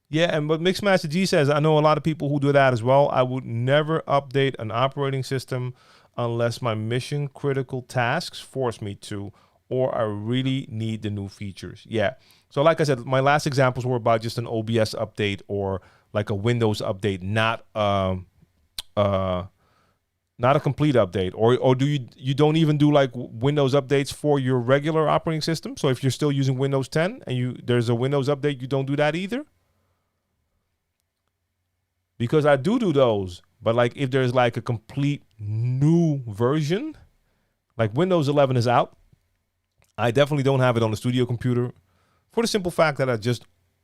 Yeah, and what Mixmaster G says, I know a lot of people who do that as well. I would never update an operating system unless my mission critical tasks force me to, or I really need the new features. Yeah. So like I said, my last examples were about just an OBS update or like a Windows update, not a complete update. Or do you don't even do like Windows updates for your regular operating system? So if you're still using Windows 10 and there's a Windows update, you don't do that either? Because I do those, but like if there's like a complete new version, like Windows 11 is out, I definitely don't have it on the studio computer for the simple fact that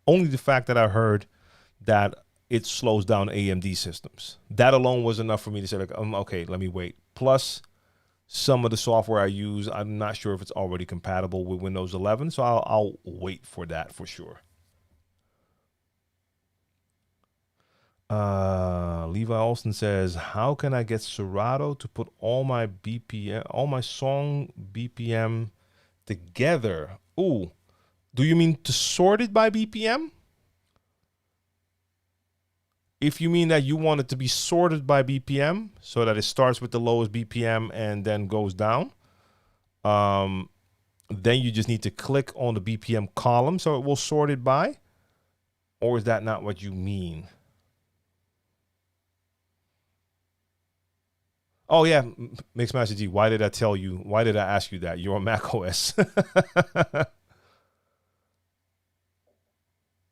only the fact that I heard that it slows down AMD systems. That alone was enough for me to say like, okay, let me wait. Plus some of the software I use, I'm not sure if it's already compatible with Windows 11, so I'll wait for that for sure. Levi Alston says, how can I get Serato to put all my song BPM together? Ooh, do you mean to sort it by BPM? If you mean that you want it to be sorted by BPM so that it starts with the lowest BPM and then goes down, then you just need to click on the BPM column so it will sort it by, or is that not what you mean? Oh yeah, Mixmaster G. Why did I tell you? Why did I ask you that? You're on Mac OS.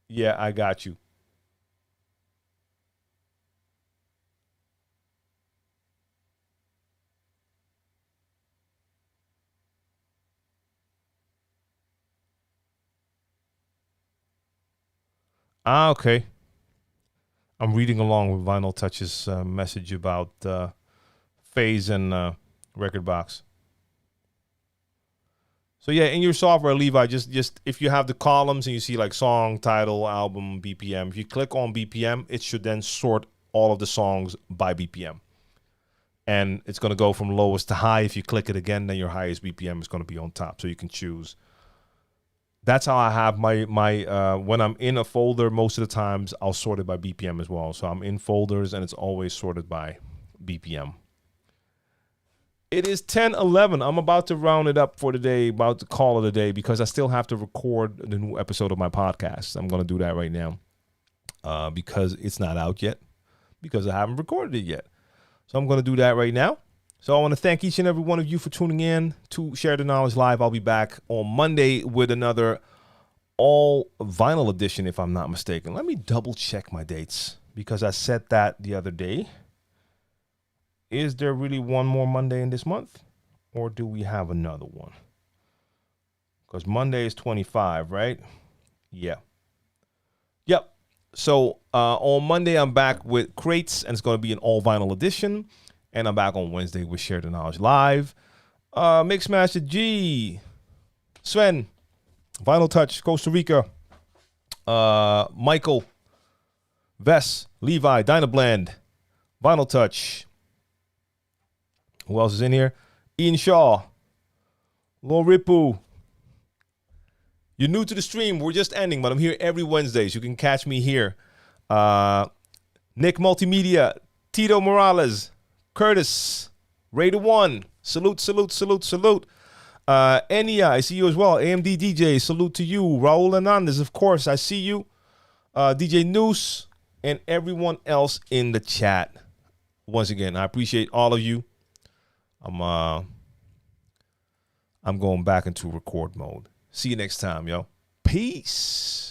Yeah, I got you. Ah, okay. I'm reading along with Vinyl Touch's message about phase and record box. So yeah, in your software, Levi, just if you have the columns and you see like song, title, album, BPM, if you click on BPM, it should then sort all of the songs by BPM. And it's going to go from lowest to high. If you click it again, then your highest BPM is going to be on top. So you can choose. That's how I have my when I'm in a folder, most of the times I'll sort it by BPM as well. So I'm in folders and it's always sorted by BPM. It is 10:11. I'm about to round it up for the day, about to call it a day, because I still have to record the new episode of my podcast. I'm going to do that right now because it's not out yet, because I haven't recorded it yet. So I'm going to do that right now. So I want to thank each and every one of you for tuning in to Share the Knowledge Live. I'll be back on Monday with another all vinyl edition, if I'm not mistaken. Let me double check my dates, because I said that the other day. Is there really one more Monday in this month, or do we have another one? Because Monday is 25, right? Yeah. Yep. So on Monday, I'm back with Crates, and it's going to be an all vinyl edition. And I'm back on Wednesday with Share the Knowledge Live. Mixmaster G, Sven, Vinyl Touch, Costa Rica, Michael, Vess, Levi, Dynablend, Vinyl Touch. Who else is in here? Ian Shaw, Loripu. You're new to the stream. We're just ending, but I'm here every Wednesday, so you can catch me here. Nick Multimedia, Tito Morales, Curtis, Raider One. Salute, salute, salute, salute. Enya, I see you as well. AMD DJ, salute to you. Raul Hernandez, of course, I see you. DJ Noose, and everyone else in the chat. Once again, I appreciate all of you. I'm going back into record mode. See you next time, yo. Peace.